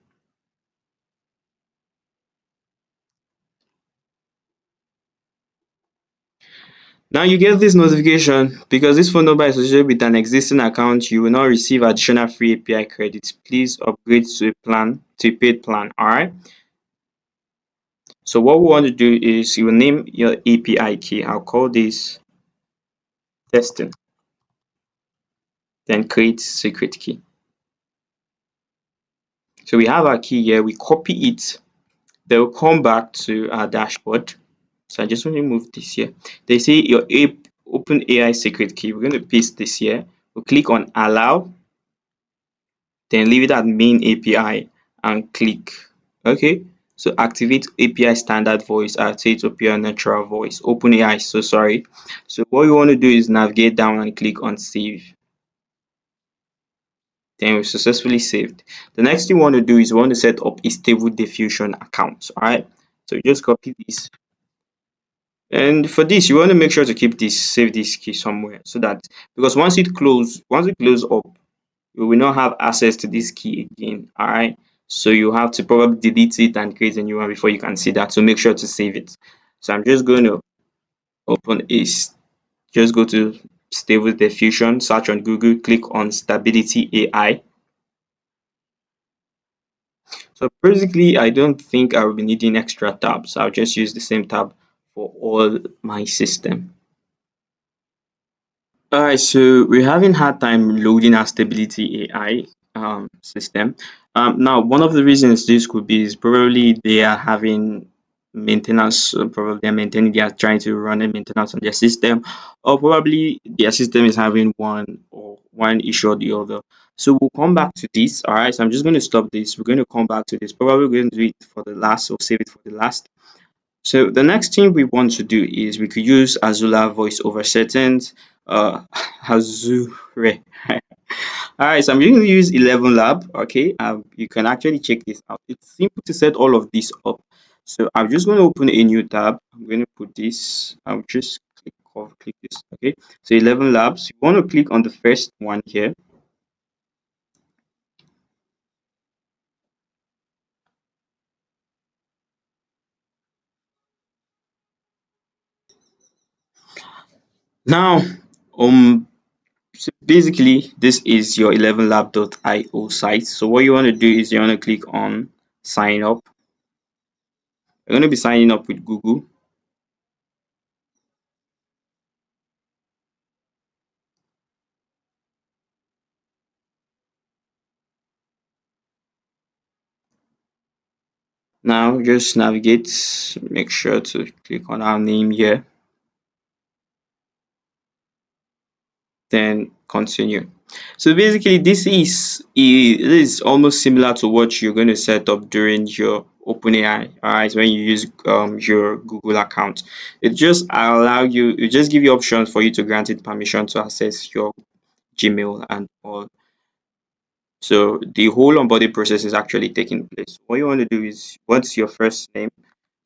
Now you get this notification because this phone number is associated with an existing account. You will not receive additional free API credits. Please upgrade to a paid plan. All right. So what we want to do is you will name your API key. I'll call this testing, then create secret key. So we have our key here, we copy it, then we'll come back to our dashboard. So I just want to move this here. They say your open AI secret key. We're going to paste this here. We'll click on allow, then leave it at main API and click OK. So activate API standard voice, activate API natural voice, open AI. So sorry. So what we want to do is navigate down and click on save. Then we successfully saved. The next thing we want to do is we want to set up a stable diffusion account. All right. So you just copy this. And for this, you want to make sure to save this key somewhere so that because once it close up, you will not have access to this key again. All right. So you have to probably delete it and create a new one before you can see that. So make sure to save it. So I'm just going to open is just go to stable diffusion, search on Google, click on stability AI. So basically, I don't think I will be needing extra tabs. I'll just use the same tab for all my system. Alright, so we're having hard time loading our stability AI system. Now, one of the reasons this could be is probably they are having maintenance, probably they are trying to run a maintenance on their system, or probably their system is having one or one issue or the other. So we'll come back to this. All right. So I'm just going to stop this. We're going to come back to this. Probably going to do it for the last or save it for the last. So the next thing we want to do is we could use Azula voice over settings. Azure. All right, so I'm going to use 11 Lab. Okay, you can actually check this out. It's simple to set all of this up. So I'm just going to open a new tab. I'm going to put this. I'll just click this. Okay, so 11 Labs. You want to click on the first one here. Now, so basically, this is your 11lab.io site. So what you want to do is you want to click on sign up. You're going to be signing up with Google. Now just navigate, make sure to click on our name here, then continue. So basically this is almost similar to what you're going to set up during your OpenAI, alright, when you use your Google account. It just give you options for you to grant it permission to access your Gmail and all. So the whole onboarding process is actually taking place. What you want to do is, what's your first name?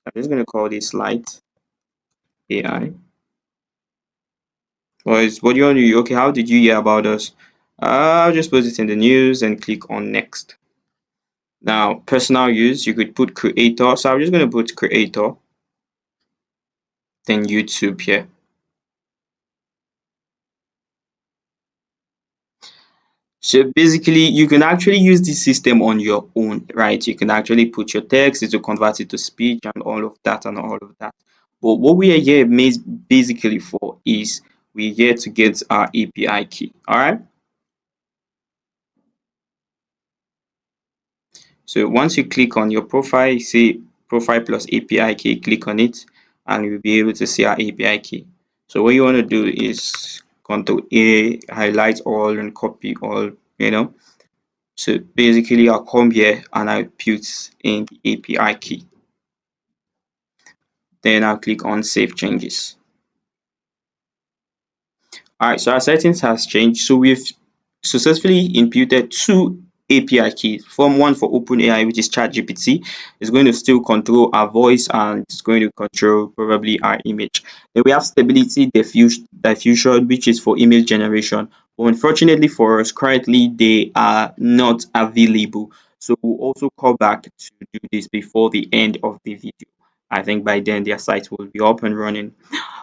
I'm just going to call this Light AI. What do you want to do? Okay, how did you hear about us? I'll just put it in the news and click on next. Now, personal use, you could put creator. So I'm just going to put creator, then YouTube here. So basically, you can actually use this system on your own, right? You can actually put your text, it will convert it to speech and all of that and all of that. But what we are here basically for is we're here to get our API key. All right. So once you click on your profile, you see profile plus API key, click on it, and you'll be able to see our API key. So what you want to do is Control A, highlight all and copy all. So basically I'll come here and I put in the API key. Then I'll click on save changes. Alright, so our settings has changed. So we've successfully imputed two API keys. From one for OpenAI, which is ChatGPT, is going to still control our voice and it's going to control probably our image. Then we have stability diffusion, which is for image generation. But unfortunately for us, currently they are not available. So we'll also call back to do this before the end of the video. I think by then their site will be up and running.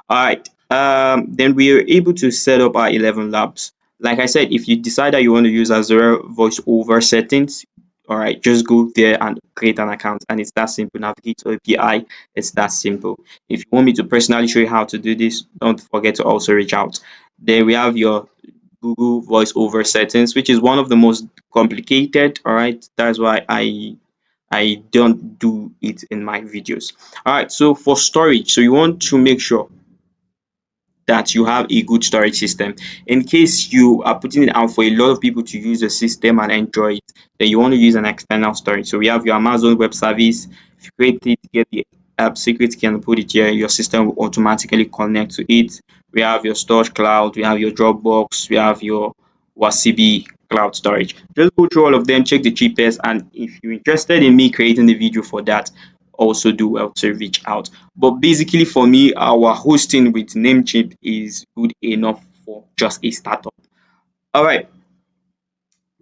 All right. Then we are able to set up our 11 labs. Like I said, if you decide that you want to use Azure voice over settings, all right, just go there and create an account, and it's that simple. Navigate to API, it's that simple. If you want me to personally show you how to do this, don't forget to also reach out. Then we have your Google voice over settings, which is one of the most complicated. All right, that's why I don't do it in my videos. All right, so for storage, so you want to make sure that you have a good storage system. In case you are putting it out for a lot of people to use the system and enjoy it, then you want to use an external storage. So we have your Amazon Web Service. If you create it, get the app secret key and put it here, your system will automatically connect to it. We have your storage cloud, we have your Dropbox, we have your Wasibi cloud storage. Just go through all of them, check the cheapest, and if you're interested in me creating the video for that, also do well to reach out. But basically, for me, our hosting with Namecheap is good enough for just a startup. All right.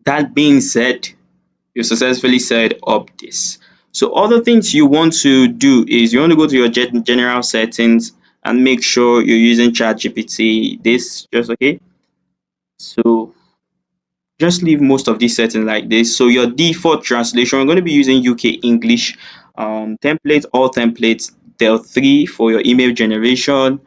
That being said, you successfully set up this. So other things you want to do is you want to go to your general settings and make sure you're using ChatGPT. This just okay. So just leave most of these settings like this. So your default translation, we're going to be using UK English. Templates, all templates. There are three for your email generation.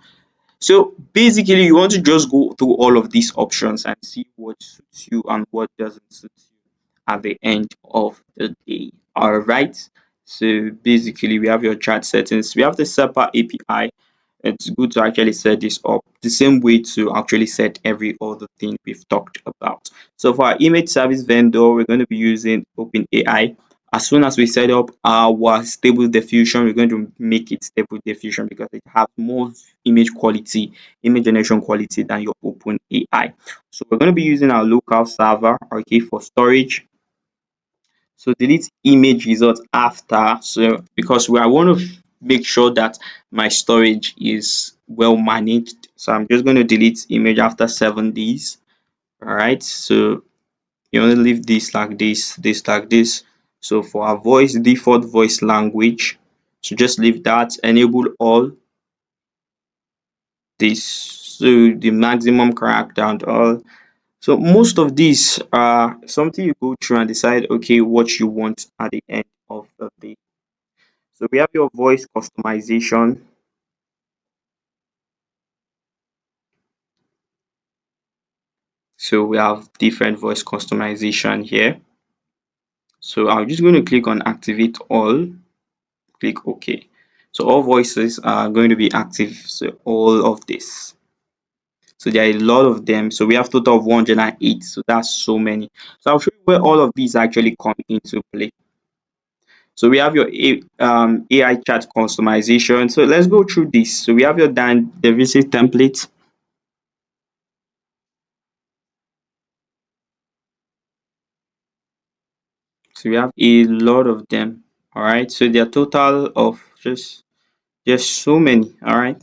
So basically, you want to just go through all of these options and see what suits you and what doesn't suit you at the end of the day. All right. So basically, we have your chat settings. We have the SEPA API. it's good to actually set this up the same way to actually set every other thing we've talked about. So for our image service vendor, we're going to be using OpenAI. As soon as we set up our stable diffusion, we're going to make it stable diffusion because it has more image generation quality than your OpenAI. So we're going to be using our local server, okay, for storage. So delete image results after. So because I want to make sure that my storage is well managed. So I'm just going to delete image after 7 days. All right. So you want to leave this like this like this. So for our voice, default voice language. So just leave that. Enable all this. So the maximum character and all. So most of these are something you go through and decide, okay, what you want at the end of the day. So we have your voice customization. So we have different voice customization here. So I'm just going to click on activate all, click OK. So all voices are going to be active. So all of this. So there are a lot of them. So we have total of 108. So that's so many. So I'll show you where all of these actually come into play. So we have your AI chat customization. So let's go through this. So we have your Dan Devisi template. So we have a lot of them. All right. So there are total of just there's so many. All right.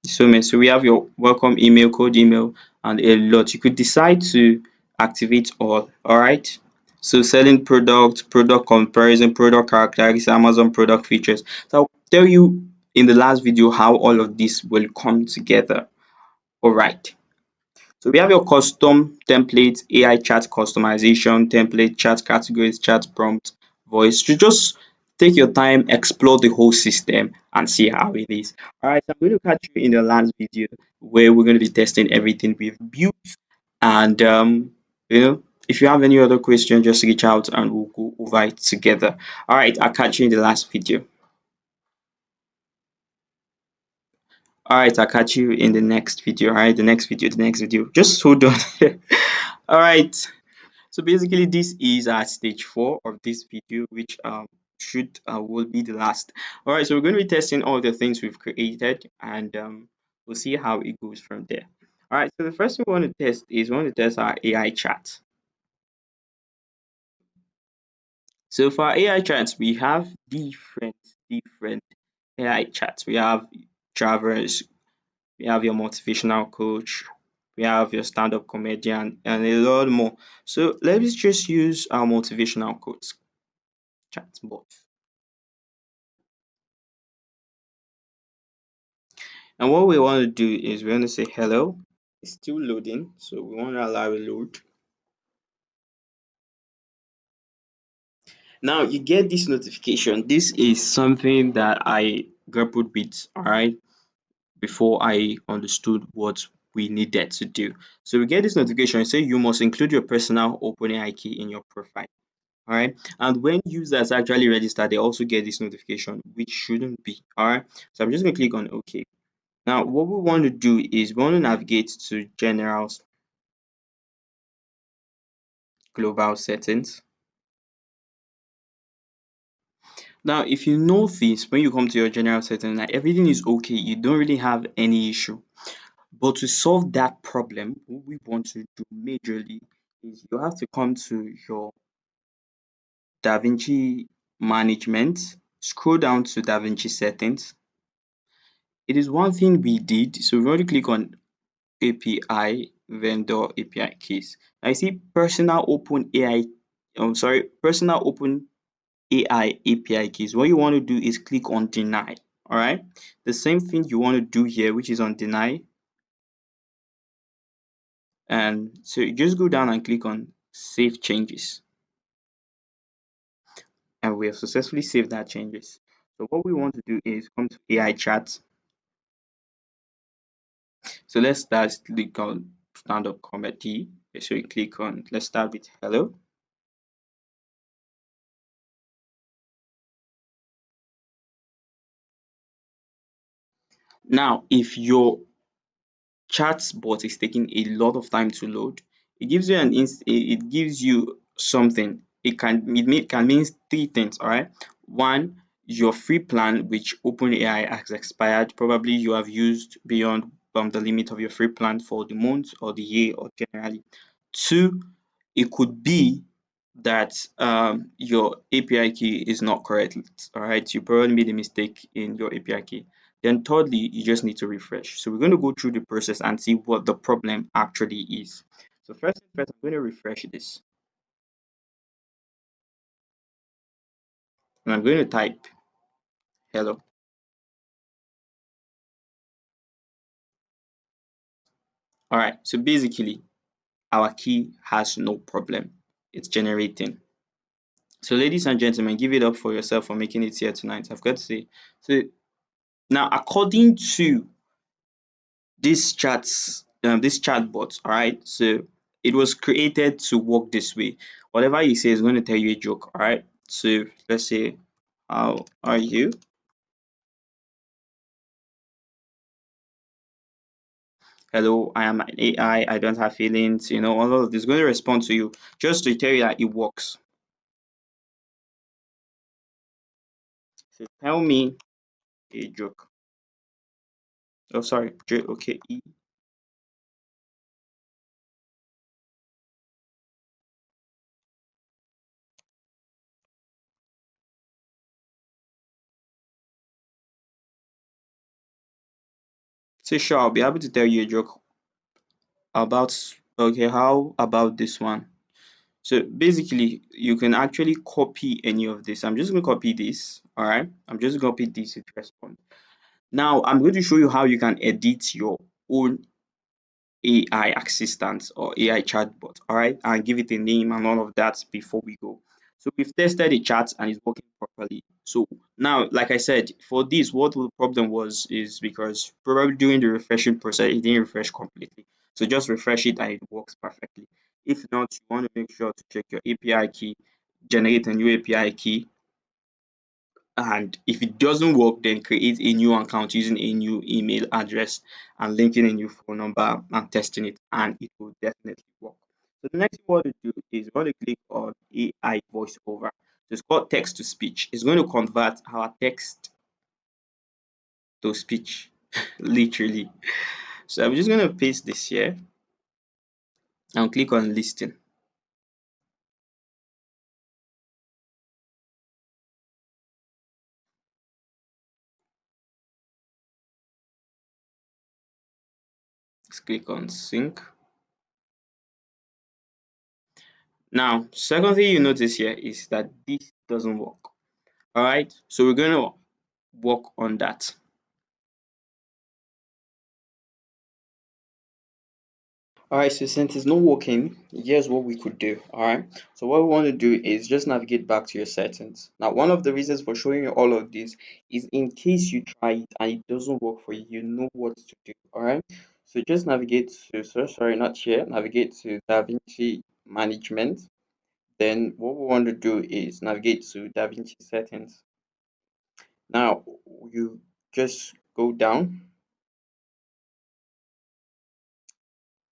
So many. So we have your welcome email, code email, and a lot. You could decide to activate all. All right. So selling product, product comparison, product characteristics, Amazon product features. So I'll tell you in the last video how all of this will come together. All right. So we have your custom template, AI chat customization, template, chat categories, chat prompt, voice. To just take your time, explore the whole system and see how it is. All right, so I'm going to catch you in the last video where we're going to be testing everything we've built. And if you have any other question, just reach out and we'll go over it together. All right, I'll catch you in the last video. All right, I'll catch you in the next video. All right, the next video. Just hold on. All right. So basically, this is at stage 4 of this video, which should will be the last. All right, so we're going to be testing all the things we've created, and we'll see how it goes from there. All right, so the first thing we want to test is we want to test our AI chat. So for our AI chats, we have different AI chats. We have drivers, we have your motivational coach, we have your stand-up comedian, and a lot more. So let's just use our motivational coach chatbot. And what we want to do is we want to say hello. It's still loading, so we want to allow it load. Now you get this notification. This is something that I grappled with, all right, before I understood what we needed to do. So we get this notification. Say you must include your personal OpenAI key in your profile. All right. And when users actually register, they also get this notification, which shouldn't be. All right. So I'm just going to click on OK. Now, what we want to do is we want to navigate to general global settings. Now, if you notice when you come to your general settings, like everything is okay, you don't really have any issue. But to solve that problem, what we want to do majorly is you have to come to your DaVinci management, scroll down to DaVinci settings. It is one thing we did, so we already click on API vendor API keys. Now you see personal open AI, personal open AI API keys. What you want to do is click on deny. All right. The same thing you want to do here, which is on deny. And so you just go down and click on save changes. And we have successfully saved that changes. So what we want to do is come to AI chat. So let's start, click on stand-up comedy. So you click on, let's start with hello. Now, if your chatbot is taking a lot of time to load, it gives you it gives you something. Can mean three things, all right? One, your free plan, which OpenAI has expired. Probably you have used beyond the limit of your free plan for the month or the year or generally. Two, it could be that your API key is not correct. All right, you probably made a mistake in your API key. Then thirdly, you just need to refresh. So we're going to go through the process and see what the problem actually is. So first things first, I'm going to refresh this, and I'm going to type hello. All right, so basically our key has no problem. It's generating. So ladies and gentlemen, give it up for yourself for making it here tonight. I've got to say. So now, according to this chatbot, all right, so it was created to work this way. Whatever you say is going to tell you a joke, all right. So let's say, how are you? Hello, I am an AI. I don't have feelings. All of this is going to respond to you just to tell you that it works. So tell me a joke. Oh, sorry, okay. Say sure, I'll be happy to tell you a joke about. Okay, how about this one? So basically, you can actually copy any of this. I'm just going to copy this. All right. I'm just going to copy this with response. Now, I'm going to show you how you can edit your own AI assistant or AI chatbot. All right. And give it a name and all of that before we go. So we've tested the chat and it's working properly. So now, like I said, for this, what the problem was is because probably during the refreshing process, it didn't refresh completely. So just refresh it and it works perfectly. If not, you want to make sure to check your API key, generate a new API key, and if it doesn't work, then create a new account using a new email address and linking a new phone number and testing it, and it will definitely work. So the next thing we want to do is we want to click on AI voiceover. So it's called text to speech. It's going to convert our text to speech, literally. So I'm just going to paste this here and click on listing. Let's click on sync. Now, second thing you notice here is that this doesn't work. All right, so we're going to work on that. All right, so since it's not working, here's what we could do. All right, so what we want to do is just navigate back to your settings. Now, one of the reasons for showing you all of this is in case you try it and it doesn't work for you, you know what to do. All right, so just navigate to, sorry, not here, navigate to DaVinci Management. Then what we want to do is navigate to DaVinci Settings. Now, you just go down.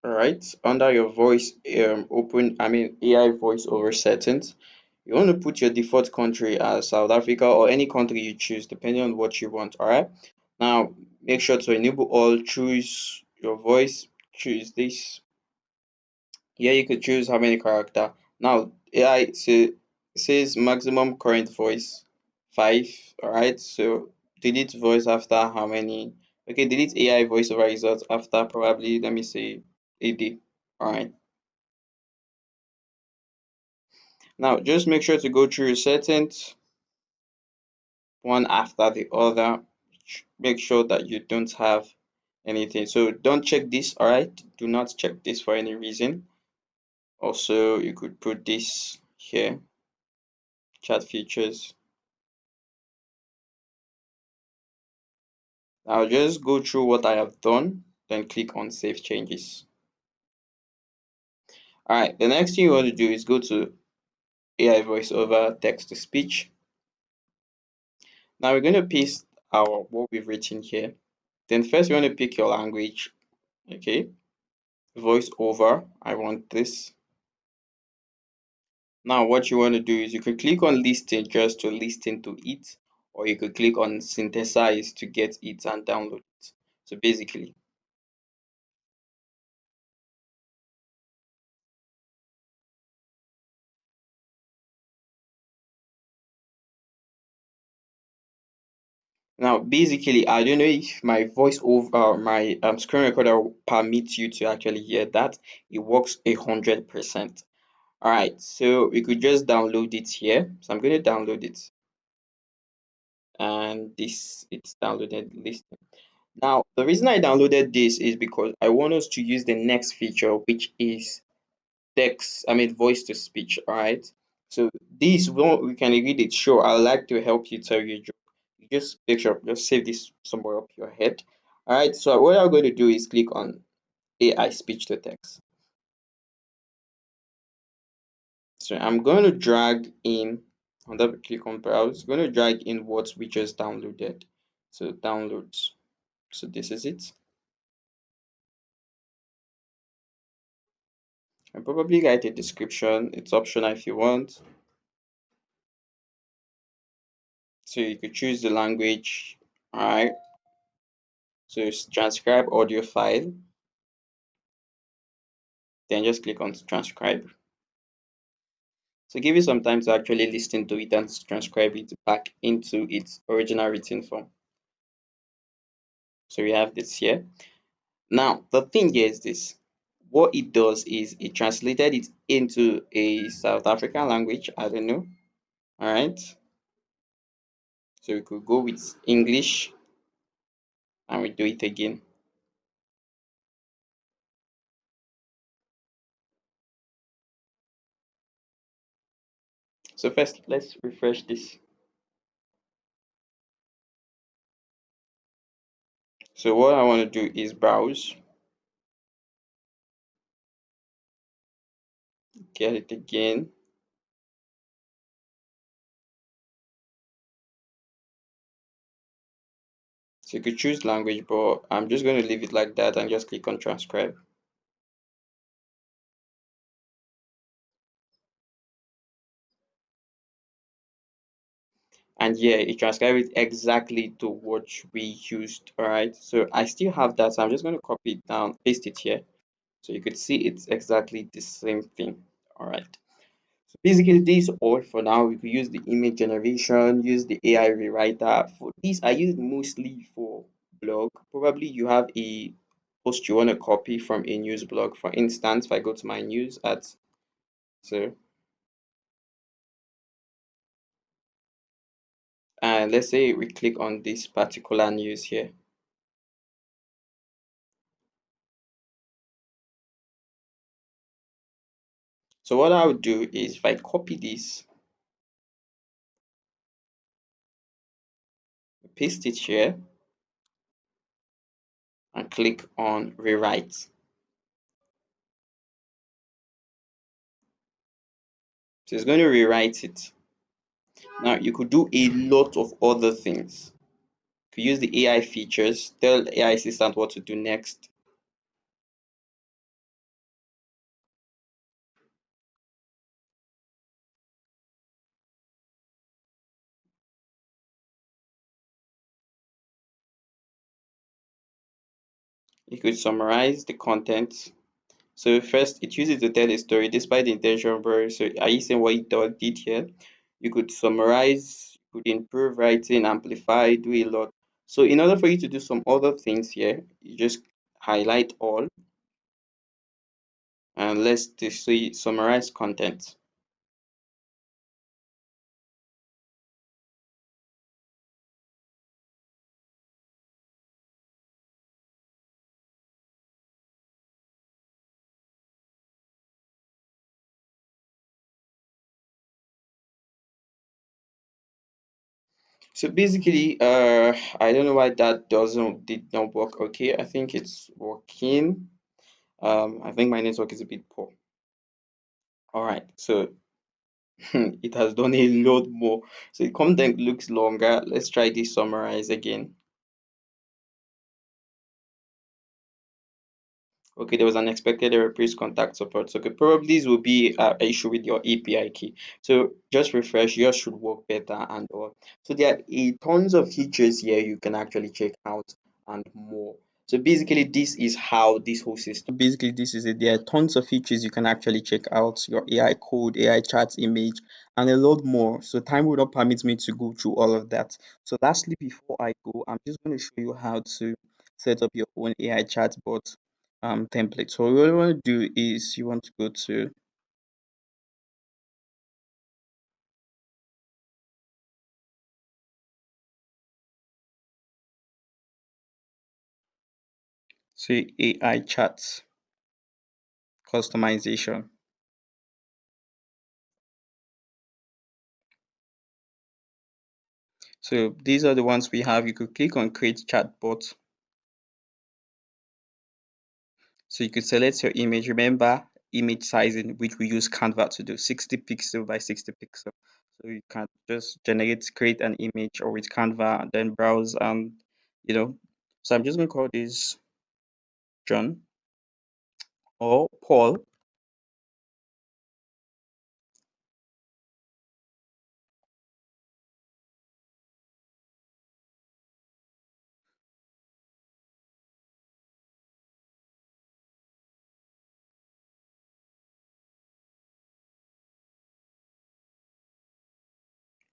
All right, under your voice, AI voice over settings, you want to put your default country as South Africa or any country you choose, depending on what you want. All right, now make sure to enable all, choose your voice, choose this. Here you could choose how many character. Now AI says maximum current voice 5. All right, so delete voice after how many? Okay, delete AI voice over results after probably, let me say, AD. All right. Now just make sure to go through your settings one after the other. Make sure that you don't have anything. So don't check this, all right? Do not check this for any reason. Also, you could put this here, chat features. I'll just go through what I have done, then click on save changes. All right, the next thing you want to do is go to AI voiceover text to speech. Now we're going to paste our what we've written here. Then first you want to pick your language. Okay, voice over. I want this. Now what you want to do is you could click on listen just to listen to it, or you could click on synthesize to get it and download it. So basically, I don't know if my voice over my screen recorder permits you to actually hear that. It works 100%. All right, so we could just download it here. So I'm going to download it, and this it's downloaded. Listen. Now, the reason I downloaded this is because I want us to use the next feature, which is voice to speech. All right. So this one we can read it. Sure, I'd like to help you tell you a joke. You just picture, just save this somewhere up your head. All right. So what I'm going to do is click on AI speech to text. So I'm going to drag in on that click on browse. Going to drag in what we just downloaded. So downloads. So this is it. And probably write a description. It's optional if you want. So you could choose the language. All right. So it's transcribe audio file. Then just click on transcribe. So give it some time to actually listen to it and transcribe it back into its original written form. So we have this here. Now the thing here is this. What it does is it translated it into a South African language. I don't know. All right. So we could go with English and we do it again. So first, let's refresh this. So what I want to do is browse, get it again. So you could choose language, but I'm just going to leave it like that and just click on transcribe. And yeah, it transcribes it exactly to what we used. All right. So I still have that. So I'm just going to copy it down, paste it here. So you could see it's exactly the same thing. All right. So basically, this is all for now. We could use the image generation, use the AI rewriter. For this, I use mostly for blog. Probably you have a post you want to copy from a news blog. For instance, if I go to my news at so and let's say we click on this particular news here. So what I would do is if I copy this, paste it here, and click on rewrite. So it's going to rewrite it. Now you could do a lot of other things. You could use the AI features, tell the AI assistant what to do next. You could summarize the content. So first, it uses to tell a story despite the intention blur. So are you saying what it did here? You could summarize, you could improve writing, amplify, do a lot. So in order for you to do some other things here, you just highlight all and let's just see summarize content. So basically, I don't know why that doesn't did not work. Okay, I think it's working. I think my network is a bit poor. All right, so it has done a lot more. So the content looks longer. Let's try this summarize again. Okay, there was an expected error. Please contact support. So, okay, probably this will be an issue with your API key. So just refresh. Yours should work better and all. So there are tons of features here you can actually check out and more. So basically, this is how this whole system. Basically, this is it. There are tons of features you can actually check out. Your AI code, AI charts, image, and a lot more. So time will not permit me to go through all of that. So lastly, before I go, I'm just going to show you how to set up your own AI chatbot template. So what you want to do is you want to go to AI chats customization. So these are the ones we have. You could click on create chatbot. So you could select your image. Remember image sizing, which we use Canva to do, 60 pixel by 60 pixel. So you can just create an image or with Canva and then browse and you know. So I'm just gonna call this John or Paul.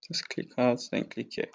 Just click out, then click here.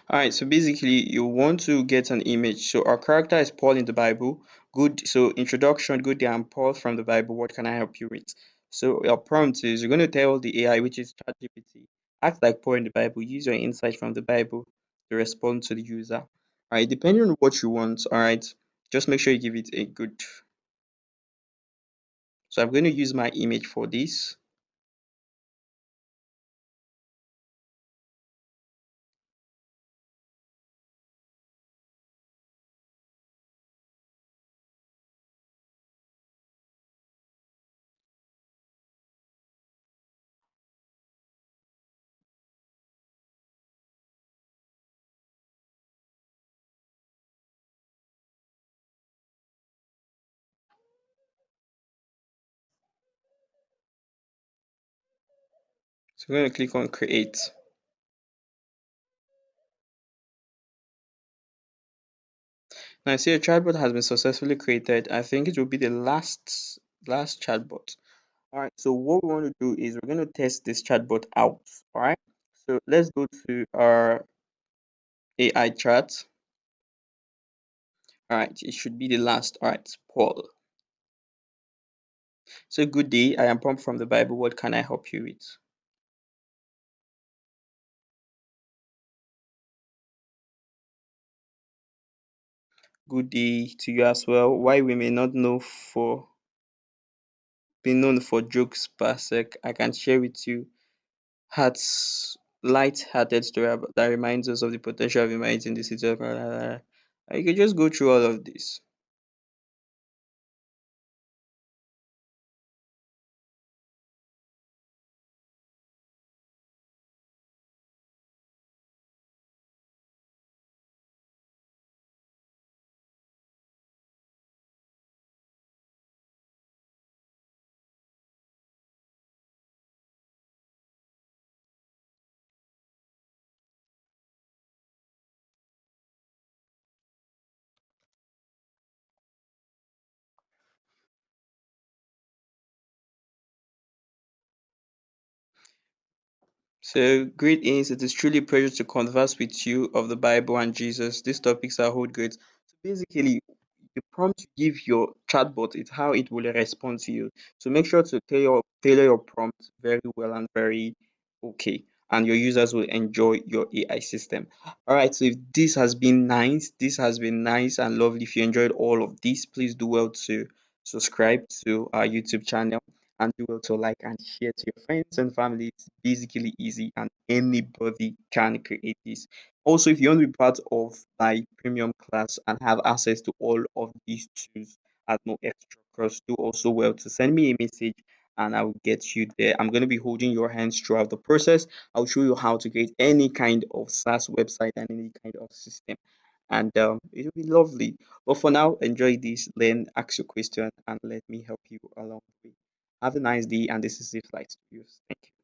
All right, so basically, you want to get an image. So our character is Paul in the Bible. Good. So introduction, good day, I'm Paul from the Bible. What can I help you with? So your prompt is you're going to tell the AI, which is ChatGPT, act like Paul in the Bible. Use your insight from the Bible to respond to the user. All right, depending on what you want. All right, just make sure you give it a good. So I'm going to use my image for this. So I'm going to click on create. Now I see a chatbot has been successfully created. I think it will be the last chatbot. All right, so what we want to do is we're going to test this chatbot out. All right, so let's go to our AI chat. All right, it should be the last. All right, Paul. So good day. I am Pump from the Bible. What can I help you with? Good day to you as well. Why we may not know for be known for jokes per sec, I can share with you hearts light-hearted story that reminds us of the potential of humanity in the city of. You can just go through all of this. So, greetings. It is truly a pleasure to converse with you of the Bible and Jesus. These topics are hold great. So, basically, the prompt you give your chatbot is how it will respond to you. So, make sure to tailor your prompt very well and very okay, and your users will enjoy your AI system. All right. So, if this has been nice and lovely. If you enjoyed all of this, please do well to subscribe to our YouTube channel and do well to like and share to your friends and family. It's basically easy and anybody can create this. Also, if you want to be part of my premium class and have access to all of these tools at no extra cost, do also well to send me a message and I will get you there. I'm going to be holding your hands throughout the process. I'll show you how to create any kind of SaaS website and any kind of system. And it'll be lovely. But for now, enjoy this, learn, ask your question, and let me help you along the way. Have a nice day, and this is it, Flight to Use. Thank you.